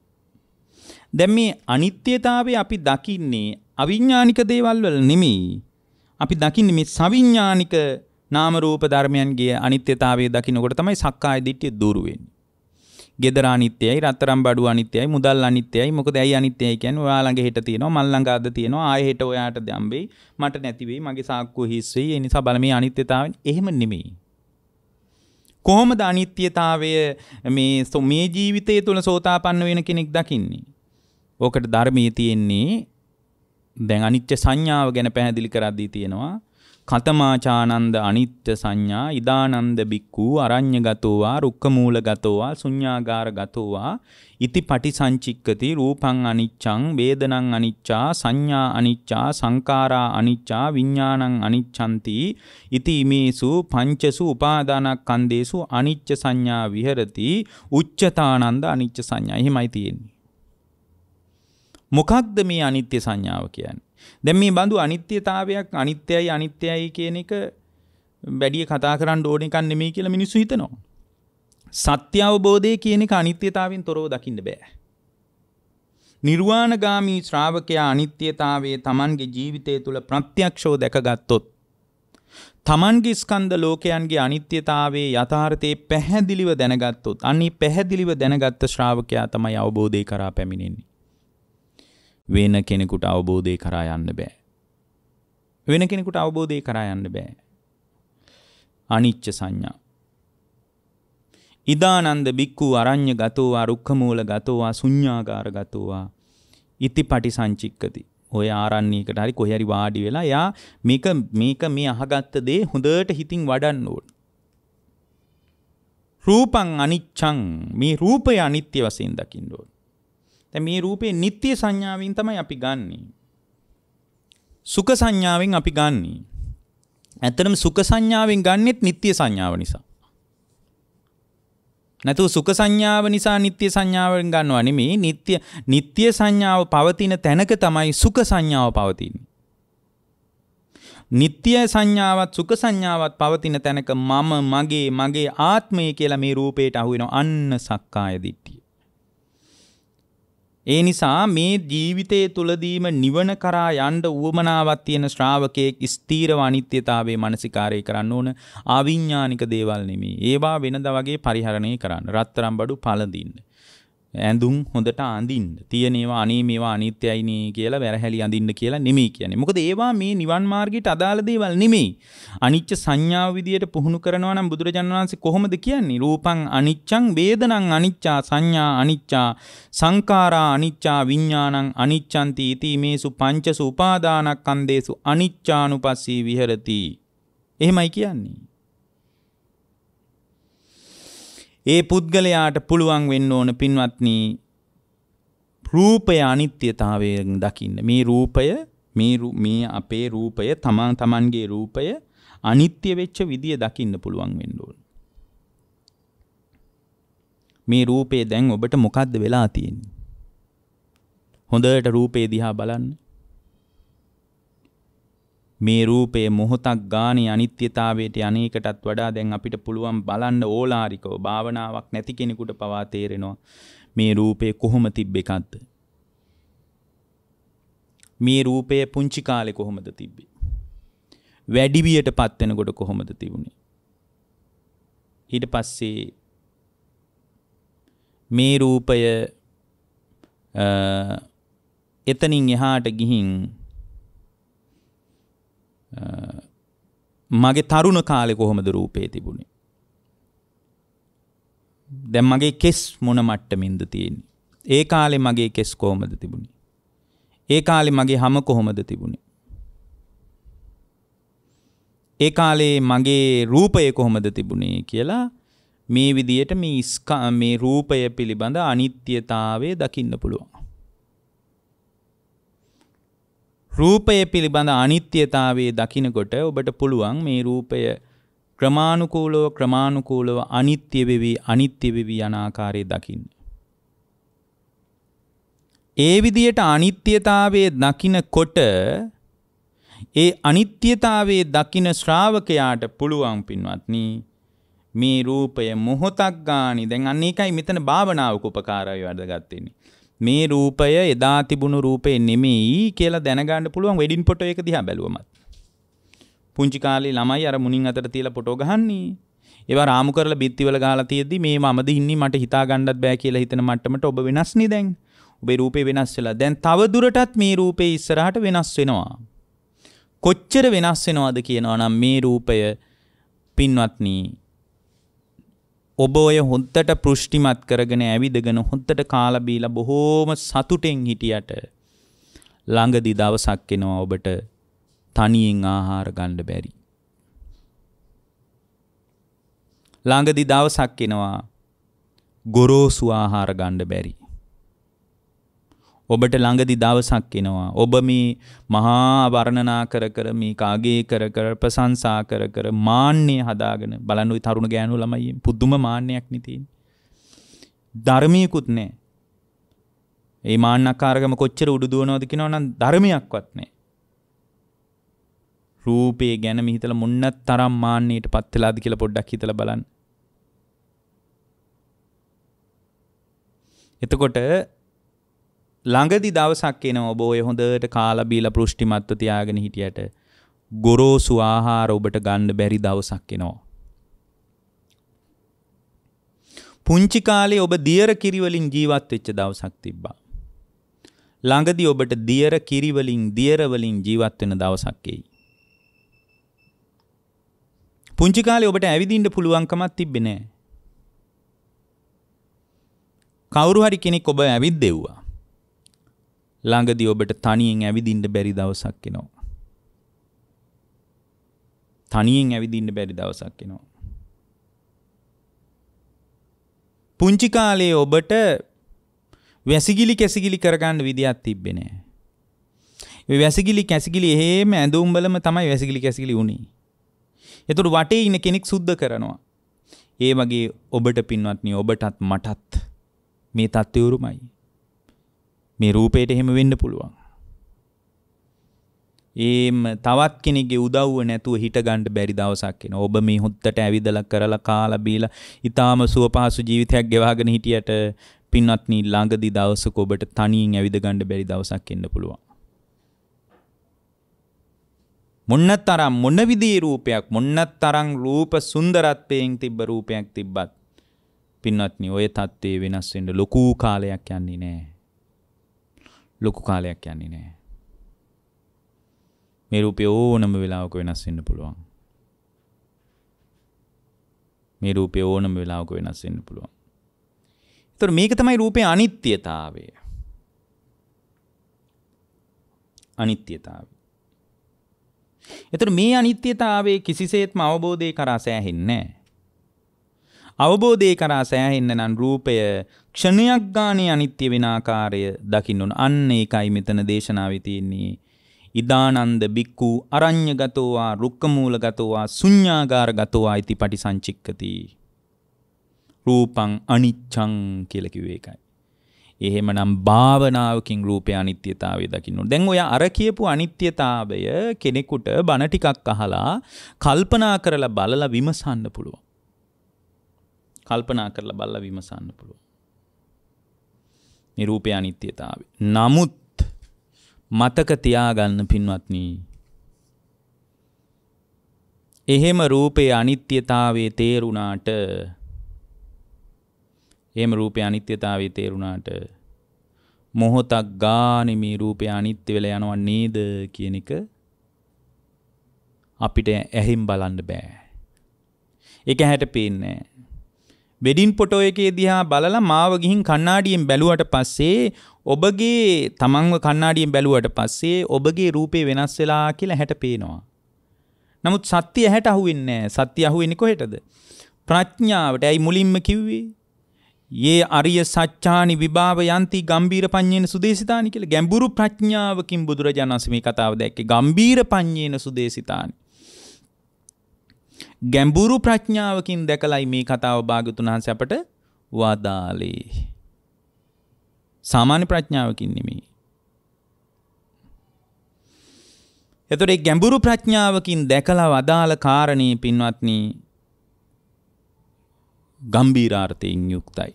දැන් මේ අනිත්‍යතාවය අපි දකින්නේ අවිඥානික දේවල් වල නෙමෙයි. අපි දකින්නේ මේ සවිඥානික නාම රූප ධර්මයන්ගේ අනිත්‍යතාවය දකින්නකොට තමයි සක්කාය දිට්ඨිය දුරු වෙන්නේ. ගෙදර අනිත්‍යයි, රත්තරන් බඩු අනිත්‍යයි, මුදල් අනිත්‍යයි. මොකද ඇයි අනිත්‍යයි කියන්නේ? ඔයා ළඟ හෙට තියෙනවා, මල් ළඟ අද තියෙනවා. ආයෙ හෙට ඔයාට දම්බෙයි, මට නැති වෙයි, මගේ සාක්කුව හිස් වෙයි. ඒ නිසා බල මේ අනිත්‍යතාවය එහෙම නෙමෙයි. කොහොමද අනිත්‍යතාවය මේ ජීවිතය තුළ සෝතාපන්න වෙන කෙනෙක් දකින්නේ? ඕකට ධර්මයේ තියෙන්නේ දැන් අනිත්‍ය සංඥාව ගැන පැහැදිලි කරද්දී තියෙනවා. කතමාචානන්ද අනිත්‍ය සංඥා ඉදානන්ද බික්ඛු අරඤ්‍යගතෝවා රුක්ඛමූලගතෝවා ශුඤ්ඤාගාරගතෝවා ඉති පටිසංචික්කති රූපං අනිච්ඡං වේදනං අනිච්චා සංඥා අනිච්චා සංකාරා අනිච්චා විඥානං අනිච්ඡන්ති ඉති ඉමේසු පංචසු උපාදානස්කන්ධේසු අනිච්ච සංඥා විහෙරති උච්චතානන්ද අනිච්ච සංඥා. එහෙමයි තියෙන්නේ. මොකක්ද මේ අනිත්‍ය සංඥාව කියන්නේ? දැන් මේ බඳු අනිත්‍යතාවයක් අනිත්‍යයි කියන එක වැඩි කතා කරන්න ඕන එකක් නෙමෙයි කියලා මිනිස්සු හිතනවා. සත්‍ය අවබෝධය කියන එක අනිත්‍යතාවයෙන් තොරව දකින්න බෑ. නිර්වාණගාමී ශ්‍රාවකයා අනිත්‍යතාවයේ Tamanගේ ජීවිතය තුළ ප්‍රත්‍යක්ෂව දැකගත්තොත් Tamanගේ ස්කන්ධ ලෝකයන්ගේ අනිත්‍යතාවයේ යථාර්ථයේ පැහැදිලිව දැනගත්තොත් අනිත් පැහැදිලිව දැනගත්ත ශ්‍රාවකයා තමයි අවබෝධය කරා පැමිණෙන්නේ. වෙන කෙනෙකුට අවබෝධය කරා යන්න බෑ. අනිච්ච සංඥා. ඉදානන්ද බික්ඛු අරඤ්‍යගතෝවා රුක්ඛමූලගතෝවා ශුඤ්ඤාගාරගතෝවා ඉති පටිසංචික්කති. ඔය ආරණ්‍යයකට හරි කොහේ හරි වාඩි වෙලා යා මේක මේ අහගත්ත දේ හොඳට හිතින් වඩන්න ඕන. රූපං අනිච්ඡං, මේ රූපය අනිත්‍ය වශයෙන් දකින්න ඕන. මේ රූපේ නිත්‍ය සංඥාවෙන් තමයි අපි ගන්නෙ. සුඛ සංඥාවෙන් අපි ගන්නෙ. ඇත්තටම සුඛ සංඥාවෙන් ගන්නෙත් නිත්‍ය සංඥාව නිසා. නැතු සුඛ සංඥාව නිසා නිත්‍ය සංඥාවෙන් ගන්නවා නෙමෙයි. නිත්‍ය සංඥාව පවතින තැනක තමයි සුඛ සංඥාව පවතින්නේ. නිත්‍ය සංඥාවත් සුඛ සංඥාවත් පවතින තැනක මගේ ආත්මය කියලා මේ රූපයට අහු වෙනවා. අන්න සක්කාය දිට්ඨිය. ඒ නිසා මේ ජීවිතයේ තුලදීම නිවන කරා යන්න උවමනාවක් තියෙන ශ්‍රාවකයෙක් ස්ථීරව අනිත්‍යතාවයේ මානසිකාරය කරන්න ඕන. ආවිඥානික දේවල් නෙමෙයි. ඒවා වෙනදා වගේ පරිහරණය කරන්න. රත්තරන් බඩු පළඳින්න. ඇඳුම් හොඳට අඳින්න. තියෙන ඒවා අනේ මේවා අනිත්‍යයිනේ කියලා වැරහැලි අඳින්න කියලා නෙමෙයි කියන්නේ. මොකද ඒවා මේ නිවන් මාර්ගයට අදාළ දේවල් නෙමෙයි. අනිච්ච සංඥාව විදියට පුහුණු කරනවා නම් බුදුරජාණන් වහන්සේ කොහොමද කියන්නේ? රූපං අනිච්චං, වේදනං අනිච්චා, සංඥා අනිච්චා, සංඛාරා අනිච්චා, විඥානං අනිච්ඡන්ති ඉති මේසු පංචසු උපාදානස්කන්ධේසු අනිච්චානුපස්සී විහෙරති. එහෙමයි කියන්නේ. ඒ පුද්ගලයාට පුළුවන් වෙන්න ඕන පින්වත්නි රූපය අනිත්‍යතාවයෙන් දකින්න. මේ රූපය මේ අපේ රූපය තමන්ගේ රූපය අනිත්‍ය වෙච්ච විදිය දකින්න පුළුවන් වෙන්න ඕන. මේ රූපේ දැන් ඔබට මොකද්ද වෙලා තියෙන්නේ? හොඳට රූපේ දිහා බලන්න. මේ රූපයේ මොහොතක් ගානේ අනිත්‍යතාවයට අනේකටත් වඩා දැන් අපිට පුළුවන් බලන්න ඕලාරිකව භාවනාවක් නැති කෙනෙකුට පවා තේරෙනවා මේ රූපේ කොහොම තිබ්බ එකක්ද? මේ රූපය පුංචි කාලේ කොහොමද තිබ්බේ? වැඩි වියටපත් වෙනකොට කොහොමද තිබුණේ? ඊට පස්සේ මේ රූපය එතනින් එහාට ගිහින් මගේ තරුණ කාලේ කොහොමද රූපේ තිබුණේ? දැන් මගේ කෙස් මොන මට්ටමින්ද තියෙන්නේ? ඒ කාලේ මගේ කෙස් කොහොමද තිබුණේ? ඒ කාලේ මගේ හම කොහොමද තිබුණේ? ඒ කාලේ මගේ රූපය කොහොමද තිබුණේ කියලා මේ විදියට මේ රූපය පිළිබඳ අනිත්‍යතාවය දකින්න පුළුවන්. රූපය පිළිබඳ අනිත්‍යතාවයේ දකිනකොට ඔබට පුළුවන් මේ රූපය ක්‍රමානුකූලව අනිත්‍ය වෙවි යන ආකාරය දකින්න. ඒ විදියට අනිත්‍යතාවයේ දකිනකොට ඒ අනිත්‍යතාවයේ දකින ශ්‍රාවකයාට පුළුවන් පින්වත්නි මේ රූපය මොහොතක් ගානේ දැන් අන්න ඒකයි මෙතන භාවනාවක උපකාරය වැඩගත් වෙන්නේ. මේ රූපය එදා තිබුණු රූපේ නෙමෙයි කියලා දැනගන්න පුළුවන් වෙඩින් ෆොටෝ එක දිහා බැලුවමත්. පුංචි කාලේ ළමයි අර මුණින් අතට තියලා ෆොටෝ ගහන්නේ. ඒවා රාමු කරලා බිත්තිවල ගහලා තියෙද්දි මේ මමද ඉන්නේ මට හිතා ගන්නත් බෑ කියලා හිතන මට්ටමට ඔබ වෙනස් නේ දැන්. ඔබේ රූපේ වෙනස් වෙලා. දැන් තව දුරටත් මේ රූපේ ඉස්සරහට වෙනස් වෙනවා. කොච්චර වෙනස් වෙනවද කියනවා නම් මේ රූපය පින්වත්නි ඔබ ඔය හොද්දට පෘෂ්ටිමත් කරගෙන ඇවිදගෙන හොද්දට කාලා බීලා බොහෝම සතුටෙන් හිටියට ළඟදි දවසක් එනවා ඔබට තනියෙන් ආහාර ගන්න බැරි. ළඟදි දවසක් එනවා ගොරෝසු ආහාර ගන්න බැරි. ඔබට ළඟදි දවසක් එනවා ඔබ මේ මහා වර්ණනා කර මේ කාගේ කර ප්‍රශංසා කර මාන්නේ හදාගෙන බලන්න ওই තරුණ ගෑනු ළමයි පුදුම මාන්නයක් නේ තියෙන්නේ. ධර්මියකුත් නැහැ. ඒ මාන්නකාරකම කොච්චර උඩු දුවනවද කියනවනම් ධර්මයක්වත් නැහැ. රූපේ ගැන මිහිතලා මොන්න තරම් මාන්නයට පත් වෙලාද කියලා පොඩ්ඩක් හිතලා බලන්න. එතකොට ළඟදි දවසක් එනවා ඔබ ඔය හොඳට කාලා බීලා පෘෂ්ටිමත්ව තියාගෙන හිටියට ගොරෝසු ආහාර ඔබට ගන්න බැරි දවසක් එනවා. පුංචි කාලේ ඔබ දියර කිරි වලින් ජීවත් වෙච්ච දවසක් තිබ්බා. ළඟදි ඔබට දියර කිරි වලින් ජීවත් වෙන දවසක් එයි. පුංචි කාලේ ඔබට ඇවිදින්න පුළුවන්කමක් තිබ්බේ නැහැ. කවුරු හරි කෙනෙක් ඔබ ඇවිද්දෙව්වා. ළඟදී ඔබට තනියෙන් ඇවිදින්න බැරි දවසක් එනවා. තනියෙන් ඇවිදින්න බැරි දවසක් එනවා. පුංචි කාලේ ඔබට වැසිකිලි කැසිකිලි කරගන්න විදියක් තිබ්බේ නැහැ. මේ වැසිකිලි කැසිකිලි එහෙම ඇඳුම් වලම තමයි වැසිකිලි කැසිකිලි උනේ. ඒතර වටේ ඉන්න කෙනෙක් සුද්ධ කරනවා. ඒ වගේ ඔබට පින්වත්නි ඔබටත් මටත් මේ තත්ත්වය උරුමයි. මේ රූපයට එහෙම වෙන්න පුළුවන්. තවත් කෙනෙක්ගේ උදව්ව නැතුව හිට ගන්න බැරි දවසක් එනවා. ඔබ මේ හොද්දට ඇවිදලා කරලා කාලා බීලා ඊටාම සුවපහසු ජීවිතයක් ගෙවාගෙන හිටියට පින්වත්නි ළඟදී දවසක ඔබට තනියෙන් ඇවිද ගන්න බැරි දවසක් එන්න පුළුවන්. මොන්නතරම් මොන විදිහේ රූපයක් මොන්නතරම් රූප සුන්දරත්වයෙන් තිබ්බ රූපයක් තිබ්බත් පින්වත්නි ඔය தත්ත්වේ වෙනස් වෙන්න ලොකු කාලයක් යන්නේ නැහැ. ලොකු කාලයක් යන්නේ නැහැ. මේ රූපේ ඕනම වෙලාවක වෙනස් වෙන්න පුළුවන්. මේ රූපේ ඕනම වෙලාවක වෙනස් වෙන්න පුළුවන්. ඒතර මේක තමයි රූපේ අනිත්‍යතාවය. අනිත්‍යතාවය. ඒතර මේ අනිත්‍යතාවයේ කිසිසේත්ම අවබෝධය කරා සෑහෙන්නේ නැහැ. අවබෝධය කරා සෑහෙන්න නම් රූපය ක්ෂණයක් ගානේ අනිත්‍ය වෙන ආකාරය දකින්න ඕන. අන්න ඒකයි මෙතන දේශනාවේ තියෙන්නේ. ඉදානන්ද බික්කු අරඤ්‍යගතෝ වා රුක්කමූලගතෝ වා ශුඤ්ඤාගාරගතෝ වා ඉති පටිසංචික්කති. රූපං අනිච්ඡං කියලා කිව්වේ ඒකයි. එහෙමනම් භාවනාවකින් රූපේ අනිත්‍යතාවය දකින්න ඕන. දැන් ඔය අර කියපු අනිත්‍යතාවය කෙනෙකුට බණ ටිකක් අහලා කල්පනා කරලා බලලා විමසන්න පුළුවන්. කල්පනා කරලා බලලා විමසන්න පුළුවන්. මේ රූපේ අනිත්‍යතාවය. නමුත් මතක තියාගන්න පින්වත්නි. එහෙම රූපේ අනිත්‍යතාවයේ තේරුණාට මොහොතක් ගානේ මේ රූපේ අනිත්‍ය වෙලා යනව නේද කියන එක අපිට ඇහිම් බලන්න බෑ. ඒක හැට පේන්නේ නෑ. වෙඩින් ෆොටෝ එකේ දිහා බලලා මාව ගිහින් කණ්ණාඩියෙන් බැලුවට පස්සේ ඔබගේ තමන්ව කණ්ණාඩියෙන් බැලුවට පස්සේ ඔබගේ රූපේ වෙනස් වෙලා කියලා හැට පේනවා. නමුත් සත්‍ය හැට අහුවෙන්නේ නැහැ. සත්‍ය අහුවෙන්නේ කොහෙටද? ප්‍රඥාවට. ඇයි මුලින්ම කිව්වේ? යේ අරිය සත්‍යානි විභාව යන්ති ගම්බීර පඤ්ඤේන සුදේසිතානි කියලා. ගැඹුරු ප්‍රඥාවකින් බුදුරජාණන් වහන්සේ මේ කතාව දැක්කේ. ගම්බීර පඤ්ඤේන සුදේසිතානි. ගැඹුරු ප්‍රඥාවකින් දැකලයි මේ කතාව භාග්‍යවතුන් වහන්සේ අපට වදාළේ. සාමාන්‍ය ප්‍රඥාවකින් නෙමෙයි. එතකොට මේ ගැඹුරු ප්‍රඥාවකින් දැකලා වදාළ කාරණේ පින්වත්නි ගම්බීරාර්ථයෙන් යුක්තයි.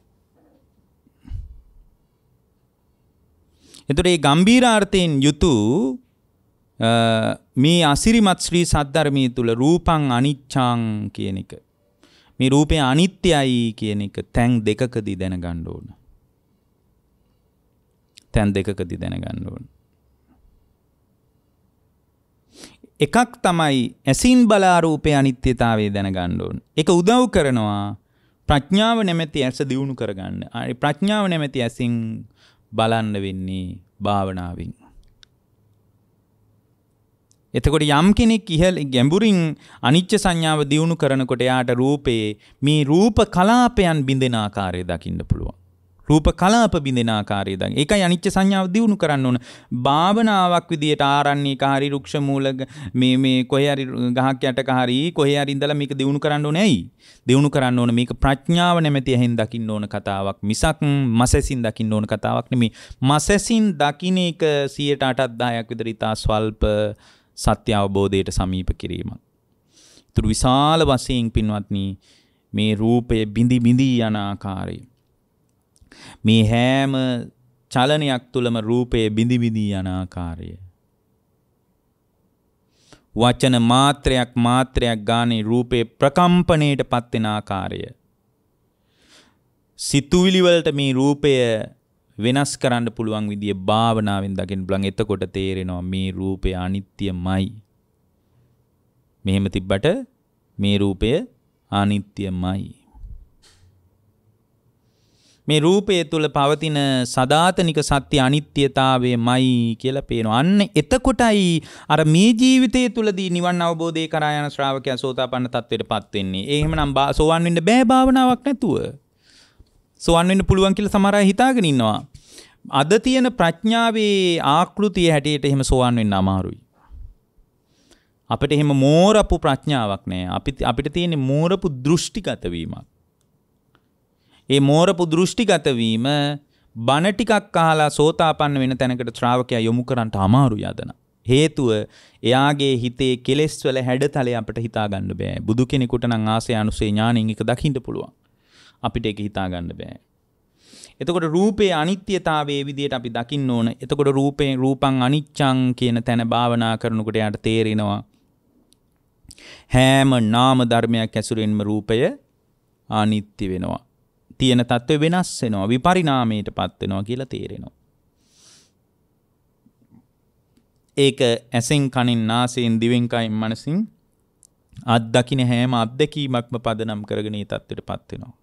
එතකොට මේ ගම්බීරාර්ථයෙන් යුතු මේ අසිරිමත් ශ්‍රී සද්ධර්මයේ තුල රූපං අනිච්ඡං කියන එක, මේ රූපය අනිත්‍යයි කියන එක තැන් දෙකකදී දැනගන්න ඕන. එකක් තමයි ඇසින් බලා රූපේ අනිත්‍යතාවය දැනගන්න ඕන. ඒක උදව් කරනවා ප්‍රඥාව නැමැති ඇස දියුණු කරගන්න. ප්‍රඥාව නැමැති ඇසින් බලන්න වෙන්නේ භාවනාවෙන්. එතකොට යම් කෙනෙක් ඉහළ ගැඹුරින් අනිච්ච සංඥාව දියුණු කරනකොට යාට රූපේ මේ රූප කලාපයන් බිඳෙන ආකාරය දකින්න පුළුවන්. රූප කලාප බිඳෙන ආකාරය දකින්න. ඒකයි අනිච්ච සංඥාව දියුණු කරන්න ඕන. භාවනාවක් විදියට ආරණ්‍යක හරි රුක්ෂ මූල මේ කොහේ හරි ගහක් යටක හරි කොහේ හරි ඉඳලා මේක දියුණු කරන්න ඕනේ. ඇයි? දියුණු කරන්න ඕන මේක ප්‍රඥාව නැමැති ඇහෙන් දකින්න ඕන කතාවක් මිසක් මසැසින් දකින්න ඕන කතාවක් නෙමෙයි. මසැසින් දකින්න එක 8-10ක් විතර ඉතා ස්වල්ප සත්‍ය අවබෝධයට සමීප කිරීමක්. ඒතර විශාල වශයෙන් පින්වත්නි මේ රූපය බිඳි යන ආකාරය, මේ හැම චලනයක් තුළම රූපය බිඳි යන ආකාරය, වචන මාත්‍රයක් ගානේ රූපේ ප්‍රකම්පණයට පත් වෙන ආකාරය, සිතුවිලි වලට මේ රූපය වෙනස් කරන්න පුළුවන් විදිය භාවනාවෙන් දකින්න පුළුවන්. එතකොට තේරෙනවා මේ රූපය අනිත්‍යමයි. මෙහෙම තිබ්බට මේ රූපය අනිත්‍යමයි. මේ රූපය තුල පවතින සදාතනික සත්‍ය අනිත්‍යතාවයමයි කියලා පේනවා. අන්න එතකොටයි අර මේ ජීවිතය තුලදී නිවන් අවබෝධය කරා යන ශ්‍රාවකයා සෝතාපන්න තත්වයටපත් වෙන්නේ. ඒ එහෙමනම් සෝවන් වෙන්න බෑ භාවනාවක් නැතුව. සෝවන් වෙන්න පුළුවන් කියලා සමහර අය හිතාගෙන ඉන්නවා. අද තියෙන ප්‍රඥාවේ ආකෘතිය හැටියට එහෙම සෝවන් වෙන්න අමාරුයි. අපිට එහෙම මෝරපු ප්‍රඥාවක් නෑ. අපිට තියෙන්නේ මෝරපු දෘෂ්ටිගත වීමක්. ඒ මෝරපු දෘෂ්ටිගත වීම බණ ටිකක් අහලා සෝතාපන්න වෙන තැනකට ශ්‍රාවකයා යොමු කරන්නට අමාරුයි අදන. හේතුව එයාගේ හිතේ කෙලෙස් වල හැඩතලය අපිට හිතා ගන්න බෑ. බුදු කෙනෙකුට නම් ආසය අනුසේ ඥාණයෙන් එක දකින්න පුළුවන්. අපිට ඒක හිතා ගන්න බෑ. එතකොට රූපේ අනිත්‍යතාවයේ විදියට අපි දකින්න ඕන. එතකොට රූපං අනිච්ඡං කියන තැන භාවනා කරනකොට යාට තේරෙනවා හැම නාම ධර්මයක් ඇසුරෙන්ම රූපය අනිත්‍ය වෙනවා. තියෙන තත්ත්වය වෙනස් වෙනවා, විපරිණාමයටපත් වෙනවා කියලා තේරෙනවා. ඒක ඇසෙන් කනින් නාසයෙන් දිවෙන් කයින් මනසින් අත්දකින්න හැම අත්දැකීමක්ම පදනම් කරගෙන මේ තත්ත්වයටපත් වෙනවා.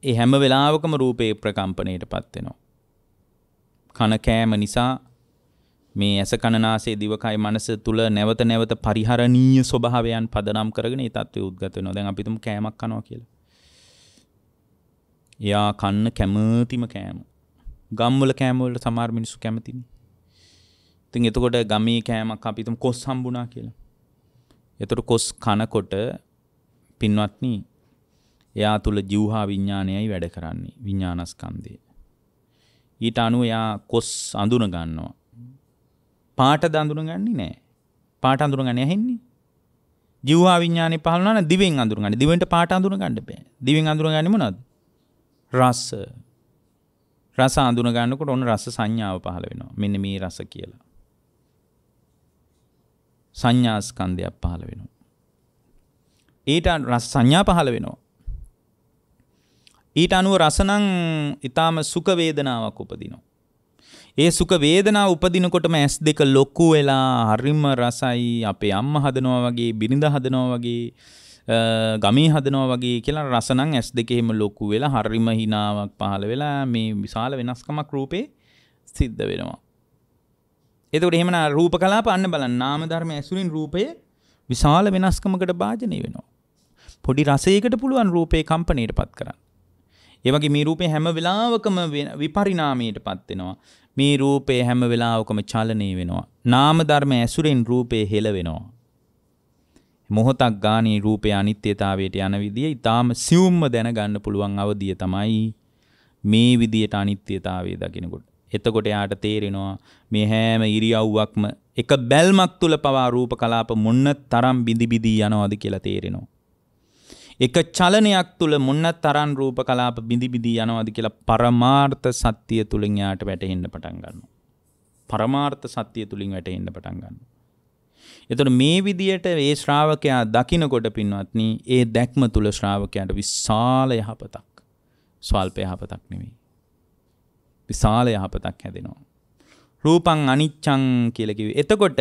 ඒ හැම වෙලාවකම රූපේ ප්‍රකම්පණයටපත් වෙනවා. කන කෑම නිසා මේ ඇස කන නාසය දිවකය මනස තුල නැවත නැවත පරිහරණීය ස්වභාවයන් පදනම් කරගෙන මේ தત્ත්වය උද්ගත වෙනවා. දැන් අපි තුමු කෑමක් කනවා කියලා. යා කන්න කැමතිම කෑම. ගම් වල කෑම වලට සමහර මිනිස්සු කැමතිනේ. ඉතින් එතකොට ගමේ කෑමක් අපි තුමු කොස් හම්බුණා කියලා. එතකොට කොස් කනකොට පින්වත්නි එයා තුල ජීවහා විඥානයයි වැඩ කරන්නේ. විඥානස්කන්ධය. ඊට අනුව එයා කොස් අඳුන ගන්නවා. පාට අඳුනගන්නේ නැහැ. පාට අඳුනගන්නේ ඇහෙන්නේ. ජීවහා විඥානේ පහළ වුණා නම් දිවෙන් අඳුනගන්නේ. දිවෙන්ට පාට අඳුනගන්න බෑ. දිවෙන් අඳුනගන්නේ මොනවද? රස. රස අඳුන ගන්නකොට ඔන්න රස සංඥාව පහළ වෙනවා. මෙන්න මේ රස කියලා. සංඥා ස්කන්ධයක් පහළ වෙනවා. ඊට රස සංඥා පහළ වෙනවා. ඊට අනුව රස නම් ඊටාම සුඛ වේදනාවක් උපදිනවා. ඒ සුඛ වේදනාව උපදිනකොටම S2 ලොකු වෙලා හරිම රසයි, අපේ අම්මා හදනවා වගේ, බිරිඳ හදනවා වගේ, ගමේ හදනවා වගේ කියලා රස නම් S2 එහෙම ලොකු වෙලා හරිම හිනාවක් පහළ වෙලා මේ විශාල වෙනස්කමක් රූපේ සිද්ධ වෙනවා. එතකොට එහෙමනම් රූප කලාප අන්න බලන්න නාම ධර්ම ඇසුරින් රූපය විශාල වෙනස්කමකට භාජනය වෙනවා. පොඩි රසයකට පුළුවන් රූපේ කම්පණයටපත් කරන්න. ඒ වගේ මේ රූපේ හැම වෙලාවකම විපරිණාමයටපත් වෙනවා. මේ රූපේ හැම වෙලාවකම චලනය වෙනවා. නාම ධර්ම ඇසුරෙන් රූපේ හෙල වෙනවා. මොහොතක් ගානේ රූපේ අනිත්‍යතාවයට යන විදිය ඊටාම සියුම්ම දැනගන්න පුළුවන් අවදිය තමයි මේ විදියට අනිත්‍යතාවය දකිනකොට. එතකොට යාට තේරෙනවා මේ හැම ඉරියව්වක්ම එක බැල්මක් තුල පවා රූප කලාප මොන්න තරම් බිඳි බිඳි යනවාද කියලා තේරෙනවා. එක චලනයක් තුල මොන්න තරම් රූප කලාප බිඳි බිඳි යනවාද කියලා පරමාර්ථ සත්‍ය තුලින් යාට වැටහෙන්න පටන් ගන්නවා. පරමාර්ථ සත්‍ය තුලින් වැටහෙන්න පටන් ගන්නවා. එතකොට මේ විදියට ඒ ශ්‍රාවකයා දකින්නකොට පින්වත්නි ඒ දැක්ම තුල ශ්‍රාවකයාට විශාල යහපතක්, ස්වල්ප යහපතක් නෙවෙයි, විශාල යහපතක් හැදෙනවා. රූපං අනිච්ඡං කියලා කිව්වේ. එතකොට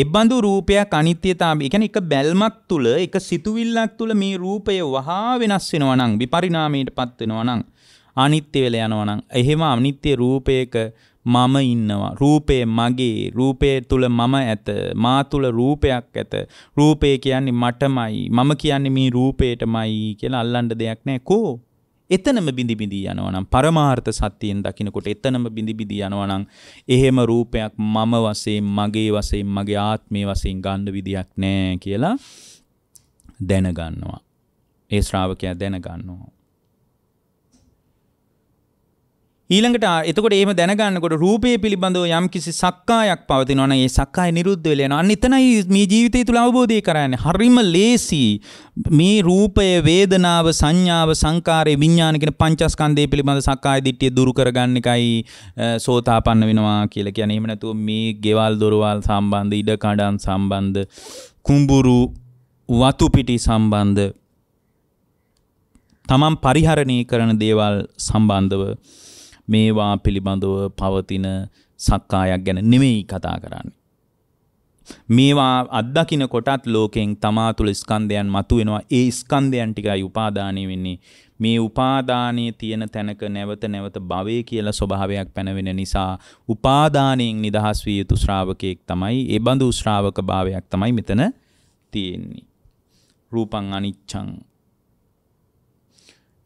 එබඳු රූපයක් අනිත්‍යතාවය, කියන්නේ එක බැල්මක් තුල, එක සිතුවිල්ලක් තුල මේ රූපය වහා වෙනස් වෙනවා නම්, විපරිණාමයටපත් වෙනවා නම්, අනිත්‍ය වෙලා යනවා නම්, එහෙම අනිත්‍ය රූපයක මම ඉන්නවා, රූපය මගේ, රූපය තුල මම ඇත, මා තුල රූපයක් ඇත, රූපය කියන්නේ මටමයි, මම කියන්නේ මේ රූපේටමයි කියලා අල්ලන්න දෙයක් නැහැ. කෝ එතනම බිඳි බිඳි යනවා නම්, පරමාර්ථ සත්‍යයෙන් දකින්නකොට එතනම බිඳි බිඳි යනවා නම්, එහෙම රූපයක් මම වශයෙන්, මගේ වශයෙන්, මගේ ආත්මයේ වශයෙන් ගන්න විදියක් නැහැ කියලා දැනගන්නවා. ඒ ශ්‍රාවකයා දැනගන්නවා. ඊළඟට එතකොට එහෙම දැනගන්නකොට රූපයේ පිළිබඳව යම් කිසි සක්කායක් පවතිනවා නම් ඒ සක්කාය නිරුද්ධ වෙලා යනවා. අන්න එතනයි මේ ජීවිතය තුළ අවබෝධය කරන්නේ. හරිම ලේසි මේ රූපය, වේදනාව, සංඥාව, සංකාරය, විඥාන කියන පංචස්කන්ධය පිළිබඳ සක්කාය දිට්ඨිය දුරු කරගන්න එකයි සෝතාපන්න වෙනවා කියලා කියන්නේ. එහෙම නැතුව මේ ගෙවල් දොරවල් සම්බන්ධ, ඉඩ කඩම් සම්බන්ධ, කුඹුරු වතු පිටි සම්බන්ධ, තමන් පරිහරණය කරන දේවල් සම්බන්ධව මේවා පිළිබඳව පවතින සක්කායක් ගැන නෙමෙයි කතා කරන්නේ. මේවා අත්දකින්න කොටත් ලෝකෙන් තමා තුළ ස්කන්ධයන් මතුවෙනවා. ඒ ස්කන්ධයන් ටිකයි උපාදානය වෙන්නේ. මේ උපාදානයේ තියෙන තැනක නැවත නැවත භවය කියලා ස්වභාවයක් පැනවෙන නිසා උපාදානයෙන් නිදහස් විය යුතු ශ්‍රාවකයෙක් තමයි, ඒ බඳු ශ්‍රාවක භාවයක් තමයි මෙතන තියෙන්නේ. රූපං අනිච්ඡං.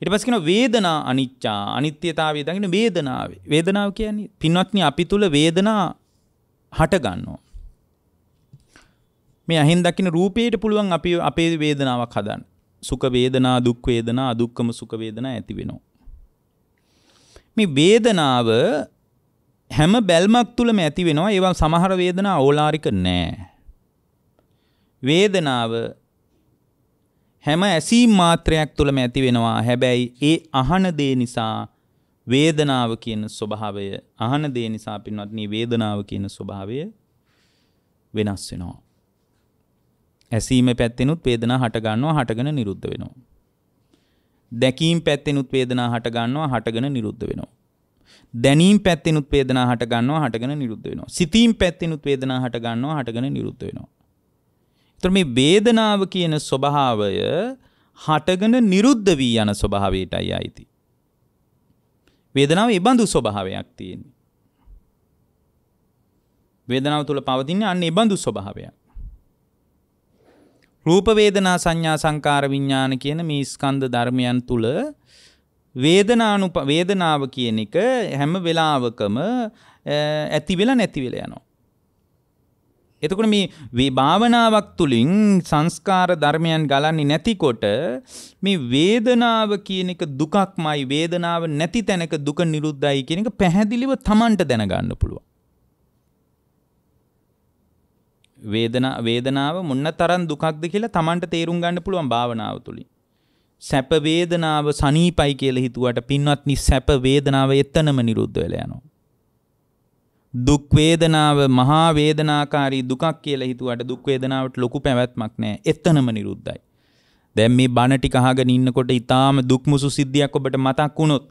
ඊට පස්සේ කියන වේදනා අනිච්චා, අනිත්‍යතාවය දකින්න වේදනාවේ. වේදනාව කියන්නේ පින්වත්නි අපි තුල වේදනා හට ගන්නවා. මේ අහෙන් දකින්න රූපයට පුළුවන් අපි අපේ වේදනාවක් හදන්න. සුඛ වේදනා, දුක් වේදනා, අදුක්කම සුඛ වේදනා ඇති වෙනවා. මේ වේදනාව හැම බැල්මක් තුලම ඇති වෙනවා. ඒවා සමහර වේදනා ඕලාරික නෑ. වේදනාව හැම ඇසීම් මාත්‍රයක් තුළම ඇති වෙනවා. හැබැයි ඒ අහන දේ නිසා වේදනාව කියන ස්වභාවය, අහන දේ නිසා පින්වත්නි වේදනාව කියන ස්වභාවය වෙනස් වෙනවා. ඇසීම පැත්තෙනුත් වේදනා හට ගන්නවා හටගෙන නිරුද්ධ වෙනවා. දැකීම පැත්තෙනුත් වේදනා හට ගන්නවා හටගෙන නිරුද්ධ වෙනවා. දැනීම පැත්තෙනුත් වේදනා හට ගන්නවා හටගෙන නිරුද්ධ වෙනවා. සිතීම පැත්තෙනුත් වේදනා හට ගන්නවා හටගෙන නිරුද්ධ වෙනවා. ඒතර මේ වේදනාව කියන ස්වභාවය හටගෙන නිරුද්ධ වී යන ස්වභාවයටයි ආйти. වේදනාව ඒබඳු ස්වභාවයක් තියෙනවා. වේදනාව තුල පවතින්නේ අන්න ඒබඳු ස්වභාවයක්. රූප වේදනා සංඥා සංකාර විඥාන කියන මේ ස්කන්ධ ධර්මයන් තුල වේදනාව කියන එක හැම වෙලාවකම ඇති වෙලා නැති වෙලා යනවා. එතකොට මේ භාවනාවක් තුලින් සංස්කාර ධර්මයන් ගලන්නේ නැතිකොට මේ වේදනාව කියන එක දුකක්මයි, වේදනාව නැති තැනක දුක නිරුද්ධයි කියන එක පැහැදිලිව Tamanට දැනගන්න පුළුවන්. වේදනාව මොන තරම් දුකක්ද කියලා Tamanට තේරුම් ගන්න පුළුවන් භාවනාව තුලින්. සැප වේදනාව සනීපයි කියලා හිතුවට පින්වත්නි සැප වේදනාව එතනම නිරුද්ධ වෙලා යනවා. දුක් වේදනාව මහා වේදනාකාරී දුකක් කියලා හිතුවට දුක් වේදනාවට ලොකු පැවැත්මක් නැහැ. එතනම නිරුද්ධයි. දැන් මේ බණ ටික අහගෙන ඉන්නකොට ඊටාම දුක්මුසු සිද්ධියක් ඔබට මතක් වුණොත්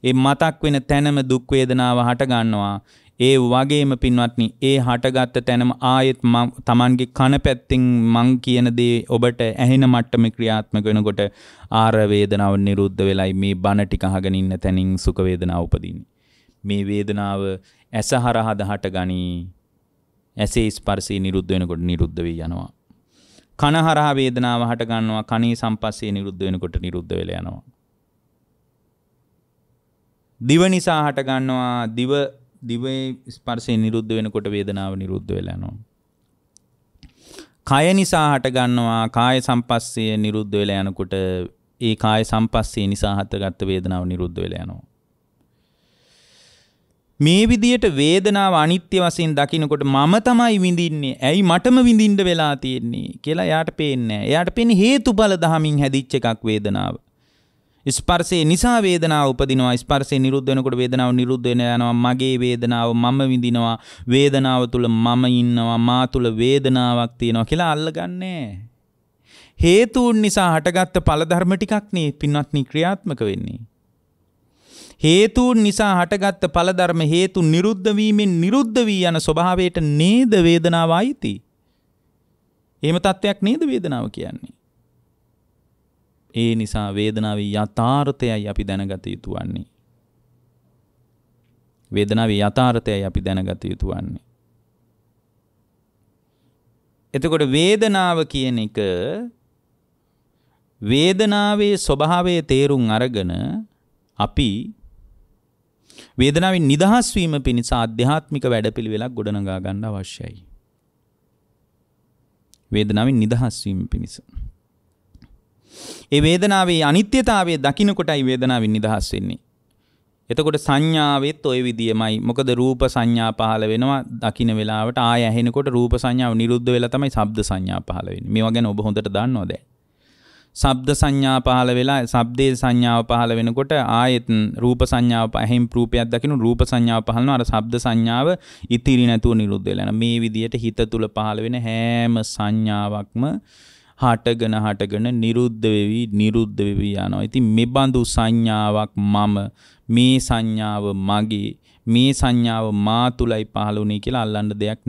ඒ මතක් වෙන තැනම දුක් වේදනාව හට ගන්නවා. ඒ වගේම පින්වත්නි ඒ හටගත්ත තැනම ආයෙත් Tamanගේ කන පැත්තෙන් මං කියන දේ ඔබට ඇහෙන මට්ටමේ ක්‍රියාත්මක වෙනකොට ආර වේදනාව නිරුද්ධ වෙලයි මේ බණ ටික අහගෙන ඉන්න තැනින් සුඛ වේදනාව උපදින්නේ. මේ වේදනාව ඇස හරහාද හටගනි. ඇසේ ස්පර්ශය නිරුද්ධ වෙනකොට නිරුද්ධ වෙයි යනවා. කන හරහා වේදනාව හට ගන්නවා. කනේ සංපස්සේ නිරුද්ධ වෙනකොට නිරුද්ධ වෙලා යනවා. දිව නිසා හට ගන්නවා. දිවේ ස්පර්ශය නිරුද්ධ වෙනකොට වේදනාව නිරුද්ධ වෙලා යනවා. කය නිසා හට ගන්නවා. කාය සංපස්සේ නිරුද්ධ වෙලා යනකොට ඒ කාය සංපස්සේ නිසා හටගත්ත වේදනාව නිරුද්ධ වෙලා යනවා. මේ විදියට වේදනාව අනිත්‍ය වශයෙන් දකිනකොට මම තමයි විඳින්නේ. ඇයි මටම විඳින්න වෙලා තියෙන්නේ කියලා එයාට පේන්නේ නැහැ. එයාට පේන්නේ හේතුඵල ධමමින් හැදිච්ච එකක් වේදනාව. ස්පර්ශේ නිසා වේදනාව උපදිනවා. ස්පර්ශේ නිරුද්ධ වෙනකොට වේදනාව නිරුද්ධ වෙන යනවා. මගේ වේදනාව මම විඳිනවා. වේදනාව තුල මම ඉන්නවා. මා තුල වේදනාවක් තියෙනවා කියලා අල්ලගන්නේ. හේතුන් නිසා හටගත්ත ඵල ධර්ම ටිකක් නේ පින්වත්නි ක්‍රියාත්මක වෙන්නේ. හේතුන් නිසා හටගත්ත ඵල ධර්ම හේතු නිරුද්ධ වීමෙන් නිරුද්ධ වී යන ස්වභාවයට නේද වේදනාව ආйти. එහෙම තත්වයක් නේද වේදනාව කියන්නේ. ඒ නිසා වේදනාවේ යථාර්ථයයි අපි දැනගත යුතු වන්නේ. වේදනාවේ යථාර්ථයයි අපි දැනගත යුතු වන්නේ. එතකොට වේදනාව කියන එක වේදනාවේ ස්වභාවය තේරුම් අරගෙන අපි වේදනාවෙන් නිදහස් වීම පිණිස ආධ්‍යාත්මික වැඩපිළිවෙලක් ගොඩනගා ගන්න අවශ්‍යයි. වේදනාවෙන් නිදහස් වීම පිණිස. ඒ වේදනාවේ අනිත්‍යතාවය දකින්නකොටයි වේදනාවෙන් නිදහස් වෙන්නේ. එතකොට සංඥාවෙත් ওই විදියමයි. මොකද රූප සංඥා පහළ වෙනවා දකින්න වෙලාවට ආය ඇහෙනකොට රූප සංඥාව නිරුද්ධ වෙලා තමයි ශබ්ද සංඥා පහළ වෙන්නේ. මේවා ගැන ඔබ හොඳට දන්නවා දැන්. ශබ්ද සංඥා පහළ වෙලා ශබ්දේ සංඥාව පහළ වෙනකොට ආයෙත් රූප සංඥාව ඇහෙන් රූපයක් දකින්න රූප සංඥාව පහළ වෙනවා. අර ශබ්ද සංඥාව ඉතිරි නැතුව නිරුද්ධ වෙලා යනවා. මේ විදියට හිත තුල පහළ වෙන හැම සංඥාවක්ම හටගෙන නිරුද්ධ වෙවි යනවා. ඉතින් මේ බඳු සංඥාවක් මම මේ සංඥාව මගේ මේ සංඥාව මා තුලයි පහළ වුනේ කියලා අල්ලන්න දෙයක්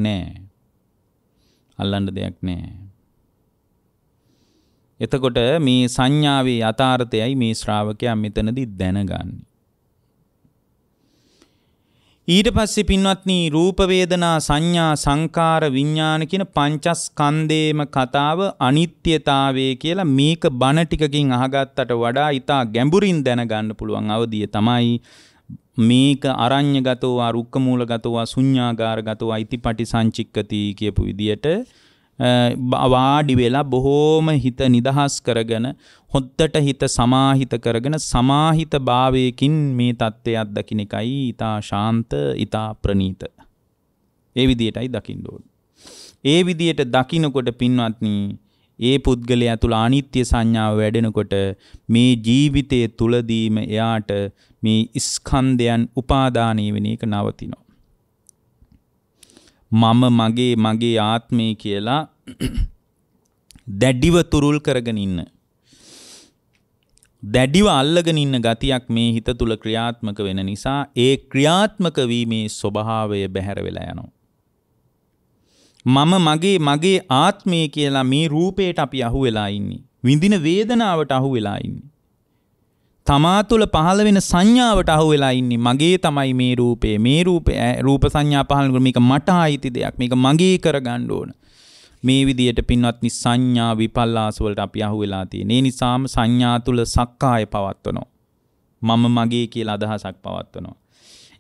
නැහැ. එතකොට මේ සංඥාවේ යථාර්ථයයි මේ ශ්‍රාවකයා මෙතනදී දැනගන්නේ. ඊට පස්සේ පින්වත්නි රූප වේදනා සංඥා සංකාර විඥාන කියන පංචස්කන්ධේම කතාව අනිත්‍යතාවය කියලා මේක බණ ටිකකින් අහගත්තට වඩා ඊටා ගැඹුරින් දැනගන්න පුළුවන් අවධිය තමයි මේක අරඤ්‍යගතව රුක්කමූලගතව ශුඤ්ඤාගාරගතව ඉතිපටි සංචික්කති කියපු විදියට වාඩි වෙලා බොහෝම හිත නිදහස් කරගෙන හොද්දට හිත සමාහිත කරගෙන සමාහිත භාවයකින් මේ தත්ත්වයක් දකින්න එකයි ඊතා ශාන්ත ඊතා ප්‍රණීත. ඒ විදියටයි දකින්න ඕනේ. ඒ විදියට දකින්නකොට පින්වත්නි ඒ පුද්ගලයා තුල අනිත්‍ය සංඥාව වැඩෙනකොට මේ ජීවිතයේ තුලදීම එයාට මේ ස්කන්ධයන් උපාදානීය වෙන එක නවතිනවා. මම මගේ ආත්මය කියලා දැඩිව තුරුල් කරගෙන ඉන්න. දැඩිව අල්ලගෙන ඉන්න ගතියක් මේ හිත තුල ක්‍රියාත්මක වෙන නිසා ඒ ක්‍රියාත්මක වීමේ ස්වභාවය බැහැර වෙලා යනවා. මම මගේ ආත්මය කියලා මේ රූපයට අපි අහු වෙලා ඉන්නේ. විඳින වේදනාවට අහු වෙලා ඉන්නේ. තමා තුළ පහළ වෙන සංඥාවට අහු වෙලා ඉන්නේ. මගේ තමයි මේ රූපේ. මේ රූප සංඥා පහළ වෙනකොට මේක මට ආйти දෙයක්. මේක මගේ කරගන්න ඕන. මේ විදියට පින්වත්නි සංඥා විපල්ලාස වලට අපි අහු වෙලා තියෙන. ඒ නිසාම සංඥා තුළ සක්කාය පවත්වනවා. මම මගේ කියලා අදහසක් පවත්වනවා.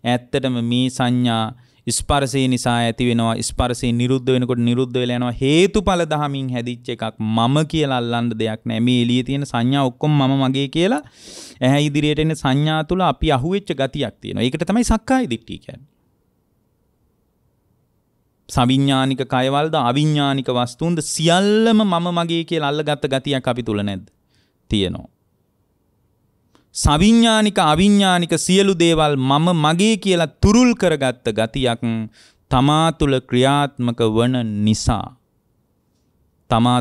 ඇත්තටම මේ සංඥා ස්පර්ශය නිසා ඇති වෙනවා. ස්පර්ශය නිරුද්ධ වෙනකොට නිරුද්ධ වෙලා යනවා. හේතුඵල ධමමින් හැදිච්ච එකක්. මම කියලා අල්ලන්න දෙයක් නැහැ. මේ එළියේ තියෙන සංඥා ඔක්කොම මම මගේ කියලා ඇහැ ඉදිරියට එන සංඥා තුළ අපි අහුවෙච්ච ගතියක් තියෙනවා. ඒකට තමයි සක්කාය දිට්ඨිය කියන්නේ. සවිඥානික කයවලද අවිඥානික වස්තුන්ද සියල්ලම මම මගේ කියලා අල්ලගත්ත ගතියක් අපි තුල නැද්ද? තියෙනවා. සවිඥානික අවිඥානික සියලු දේවල් මම මගේ කියලා තුරුල් කරගත්ත ගතියක් තමා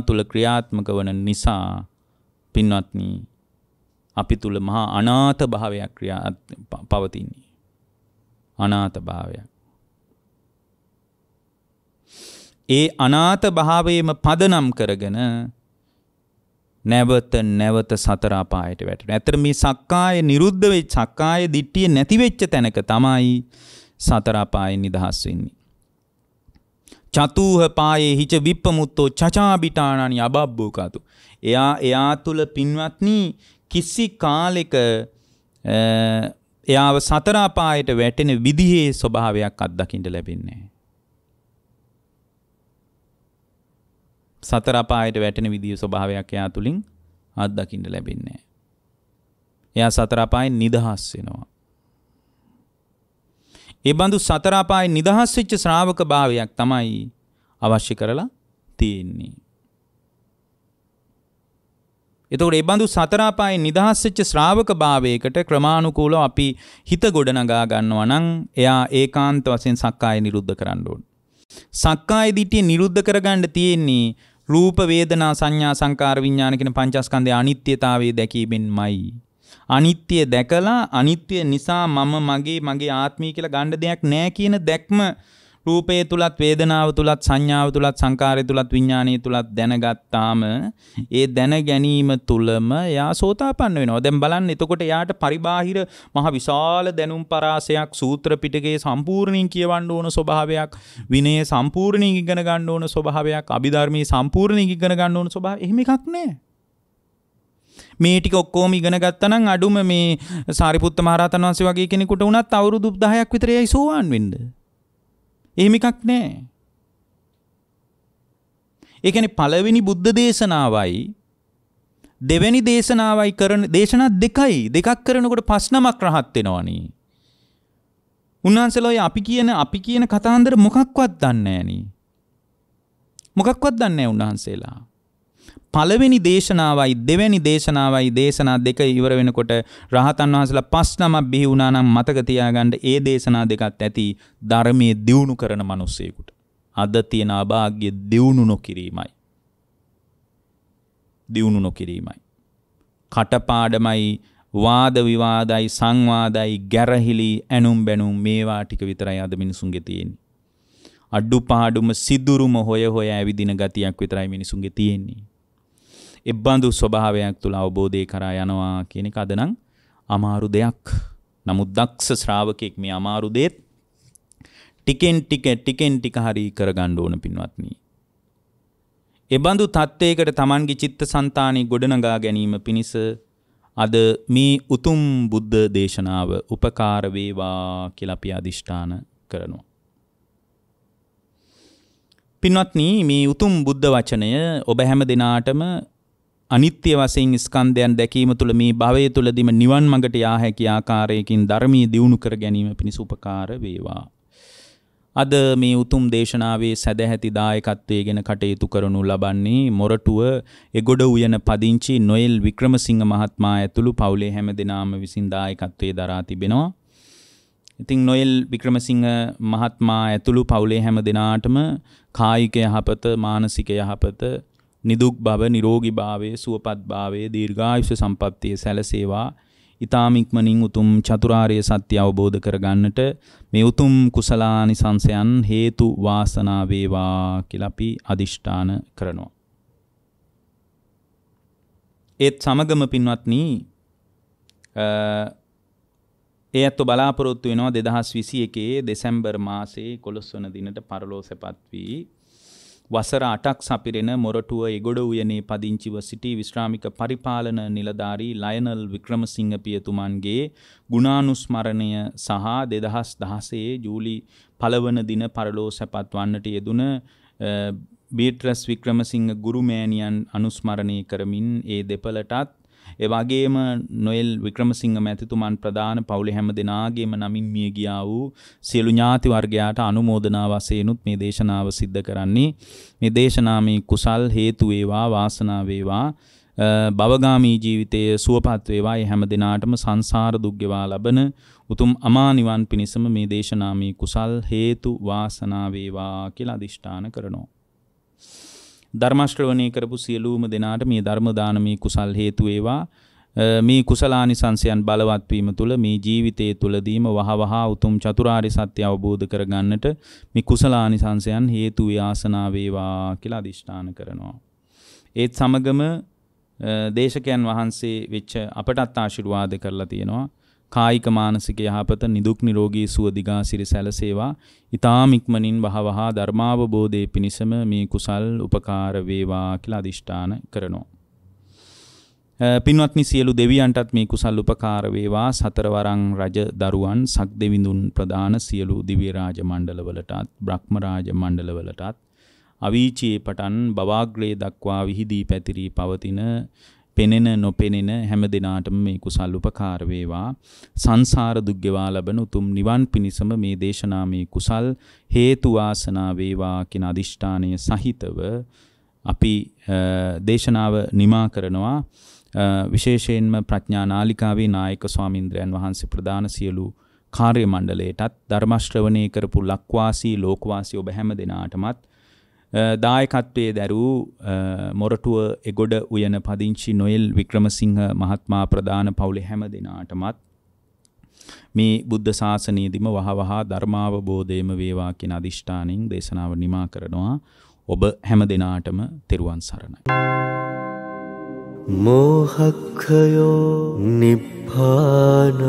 තුල ක්‍රියාත්මක වන නිසා පින්වත්නි අපි තුල මහා අනාථ භාවයක් පවතින්නේ. අනාථ භාවයක්. ඒ අනාථ භාවයේම පදනම් කරගෙන නැවත සතර අපායට වැටෙනවා. ඇත්තට මේ සක්කාය නිරුද්ධ වෙච්ච සක්කාය දිට්ඨිය නැති වෙච්ච තැනක තමයි සතර අපායෙන් නිදහස් වෙන්නේ. චතුහ පායේ හිච විප්පමුත්තෝ චචාබිටානනි අබබ්බෝකතු. එයා තුල පින්වත්නි කිසි කාලෙක එයාව සතර අපායට වැටෙන විදිහේ ස්වභාවයක් අත්දකින්න ලැබෙන්නේ නැහැ. සතර අපායට වැටෙන විදිහේ ස්වභාවයක් එයා තුලින් අත්දකින්න ලැබෙන්නේ නැහැ. එයා සතර අපායෙන් නිදහස් වෙනවා. ඒ බඳු සතර අපායෙන් නිදහස් වෙච්ච ශ්‍රාවක භාවයක් තමයි අවශ්‍ය කරලා තියෙන්නේ. එතකොට ඒ බඳු සතර අපායෙන් නිදහස් වෙච්ච ශ්‍රාවක භාවයකට ක්‍රමානුකූලව අපි හිත ගොඩනගා ගන්නවා නම් එයා ඒකාන්ත වශයෙන් සක්කාය නිරුද්ධ කරන්න ඕන. සක්කාය දිට්ඨිය නිරුද්ධ කරගන්න තියෙන්නේ රූප වේදනා සංඥා සංකාර විඥාන කියන පංචස්කන්ධයේ අනිත්‍යතාවය දැකීමෙන්මයි. අනිත්‍ය දැකලා අනිත්‍ය නිසා මම මගේ ආත්මය කියලා ගන්න දෙයක් නැහැ කියන දැක්ම රූපයේ තුලත් වේදනාව තුලත් සංඥාව තුලත් සංකාරය තුලත් විඥානයේ තුලත් දැනගත්තාම ඒ දැන ගැනීම තුලම එයා සෝතාපන්න වෙනවා. දැන් බලන්න එතකොට එයාට පරිබාහිර මහ විශාල දැනුම් පරාසයක් සූත්‍ර පිටකයේ සම්පූර්ණයෙන් කියවන්න ඕන ස්වභාවයක්, විනය සම්පූර්ණයෙන් ඉගෙන ගන්න ඕන ස්වභාවයක්, අභිධර්මයේ සම්පූර්ණයෙන් ඉගෙන ගන්න ඕන ස්වභාවය එහෙම එකක් නැහැ. මේ ටික ඔක්කොම ඉගෙන ගත්තා නම් අඩුම මේ සාරිපුත්ත මහ රහතන් වහන්සේ වගේ කෙනෙකුට උනත් අවුරුදු 10ක් විතර එයි සෝවාන් වෙන්න. එහෙම එකක් නැහැ. ඒ කියන්නේ පළවෙනි බුද්ධ දේශනාවයි දෙවෙනි දේශනාවයි කරන දේශනා දෙකක් කරනකොට 5 නමක් රහත් වෙනවනේ. උන්වහන්සේලා අපි කියන කතාන්දර මොකක්වත් දන්නේ නැහනේ. මොකක්වත් දන්නේ නැහැ උන්වහන්සේලා. පළවෙනි දේශනාවයි දෙවෙනි දේශනාවයි දේශනා දෙක ඉවර වෙනකොට රහතන් වහන්සේලා 5 නමක් බිහි වුණා නම් මතක තියාගන්න ඒ දේශනා දෙකත් ඇති ධර්මයේ දියුණු කරන මිනිස්සෙකුට. අද තියෙන අභාග්‍ය දියුණු නොකිරීමයි. කටපාඩමයි වාද විවාදයි සංවාදයි ගැරහිලි ඇනුම් බැනුම් මේවා ටික විතරයි අද මිනිසුන්ගේ තියෙන්නේ. අඩුපාඩුම සිදුරුම හොය ඇවිදින ගතියක් විතරයි මිනිසුන්ගේ තියෙන්නේ. ඒ බඳු ස්වභාවයක් තුල අවබෝධය කරා යනවා කියන එක අද නම් අමාරු දෙයක්. නමුත් දක්ෂ ශ්‍රාවකෙක් මේ අමාරු දෙත් ටිකෙන් ටික හරි කරගන්න ඕන පින්වත්නි. ඒ බඳු තත්වයකට Tamanගේ චිත්තසංතානෙ ගොඩනගා ගැනීම පිණිස අද මේ උතුම් බුද්ධ දේශනාව උපකාර වේවා කියලා අපි අදිෂ්ඨාන කරනවා. පින්වත්නි මේ උතුම් බුද්ධ වචනය ඔබ හැම දිනාටම අනිත්‍ය වශයෙන් ස්කන්ධයන් දැකීම තුළ මේ භවය තුළදීම නිවන් මඟට යා හැකි ආකාරයකින් ධර්මයේ දියුණු කර ගැනීම පිණිස උපකාර වේවා. අද මේ උතුම් දේශනාවේ සදැහැති දායකත්වයෙන් කටයුතු කරනු ලබන්නේ මොරටුව එගොඩ උයන පදිංචි නොයෙල් වික්‍රමසිංහ මහත්මයා ඇතුළු පවුලේ හැම දෙනාම විසින් දායකත්වයේ දරා තිබෙනවා. ඉතින් නොයෙල් වික්‍රමසිංහ මහත්මයා ඇතුළු පවුලේ හැම දෙනාටම කායික යහපත මානසික යහපත නිදුක් බව, නිරෝගී භාවයේ, සුවපත් භාවයේ, දීර්ඝායුෂ සම්පන්නිය සැලසේවා. ඊ타ම ඉක්මනින් උතුම් චතුරාර්ය සත්‍ය අවබෝධ කරගන්නට මේ උතුම් කුසලානිසංසයන් හේතු වාසනා වේවා කියලා අපි අදිෂ්ඨාන කරනවා. ඒත් සමගම පින්වත්නි ඒත් බලාපොරොත්තු වෙනවා 2021 දෙසැම්බර් මාසයේ 11 වන දිනට පරලෝසපත් වී වසර 8ක් සපිරෙන මොරටුව එගොඩ උයනේ පදිංචිව සිටි විශ්‍රාමික පරිපාලන නිලධාරී ලයනල් වික්‍රමසිංහ පියතුමන්ගේ ගුණානුස්මරණය සහ 2016 ජූලි 1 වන දින පරලෝසපත් වන්නට යෙදුන බීට්‍රස් වික්‍රමසිංහ ගුරුමෑණියන් අනුස්මරණය කරමින් ඒ දෙපළටත් ඒ වගේම නොයෙල් වික්‍රමසිංහ මැතිතුමන් ප්‍රධාන පවුලේ හැම දෙනාගේම නමින් මිය ගියා වූ සියලු ඥාති වර්ගයාට අනුමෝදනා වශයෙන්ුත් මේ දේශනාව සිද්ධ කරන්නේ. මේ දේශනාමේ කුසල් හේතු වේවා, වාසනා වේවා, භවගාමී ජීවිතයේ සුවපත් වේවා. ඒ හැම දිනාටම සංසාර දුක් ගෙවා ලබන උතුම් අමා නිවන් පිණිසම මේ දේශනාමේ කුසල් හේතු වාසනා වේවා කියලා අදිෂ්ඨාන කරනවා. ධර්ම ශ්‍රවණය කරපු සියලුම දෙනාට මේ ධර්ම දානමේ කුසල් හේතු වේවා. මේ කුසලානිසංසයන් බලවත් වීම තුළ මේ ජීවිතයේ තුලදීම වහවහ උතුම් චතුරාර්ය සත්‍ය අවබෝධ කරගන්නට මේ කුසලානිසංසයන් හේතු වාසනා වේවා කියලා අදිෂ්ඨාන කරනවා. ඒත් සමගම දේශකයන් වහන්සේ වෙච්ච අපටත් ආශිර්වාද කරලා තියෙනවා. කායික මානසික යහපත, නිදුක් නිරෝගී සුව දිගාසිරි සැලසේවා. ඊ타ම ඉක්මනින් වහවහ ධර්මාවබෝධයේ පිණසම මේ කුසල් උපකාර වේවා කියලා අදිෂ්ඨාන කරනවා. පින්වත්නි, සියලු දෙවියන්ටත් මේ කුසල් උපකාර වේවා. සතරවරන් රජ දරුවන්, සක්දෙවිඳුන් ප්‍රදාන සියලු දිව්‍ය රාජ මණ්ඩලවලටත්, බ්‍රහ්ම රාජ මණ්ඩලවලටත්, අවීචියේ පටන් බවාග්‍රේ දක්වා විහිදී පැතිරී පවතින පෙනෙන නොපෙනෙන හැම දිනාටම මේ කුසල් උපකාර වේවා. සංසාර දුක් ගෙවා ලබන උතුම් නිවන් පිණසම මේ දේශනාමේ කුසල් හේතු වාසනා වේවා කියන අදිෂ්ඨානය සහිතව අපි දේශනාව නිමා කරනවා. විශේෂයෙන්ම ප්‍රඥා නාලිකාවේ නායක ස්වාමීන්ද්‍රයන් වහන්සේ ප්‍රදාන සියලු කාර්ය මණ්ඩලයටත්, ධර්ම ශ්‍රවණය කරපු ලක්වාසී ලෝකවාසී ඔබ හැම දිනාටමත් දායකත්වයේ දරූ මොරටුව එගොඩ උයන පදිංචි නොයෙල් වික්‍රමසිංහ මහත්මයා ප්‍රදාන පවුලේ හැම දෙනාටමත් මේ බුද්ධ ශාසනයේදීම වහවහ ධර්මාවබෝධයම වේවා කියන අදිෂ්ඨානින් දේශනාව නිමා කරනවා. ඔබ හැම දෙනාටම තෙරුවන් සරණයි. මෝහක්ඛයෝ නිබ්බානං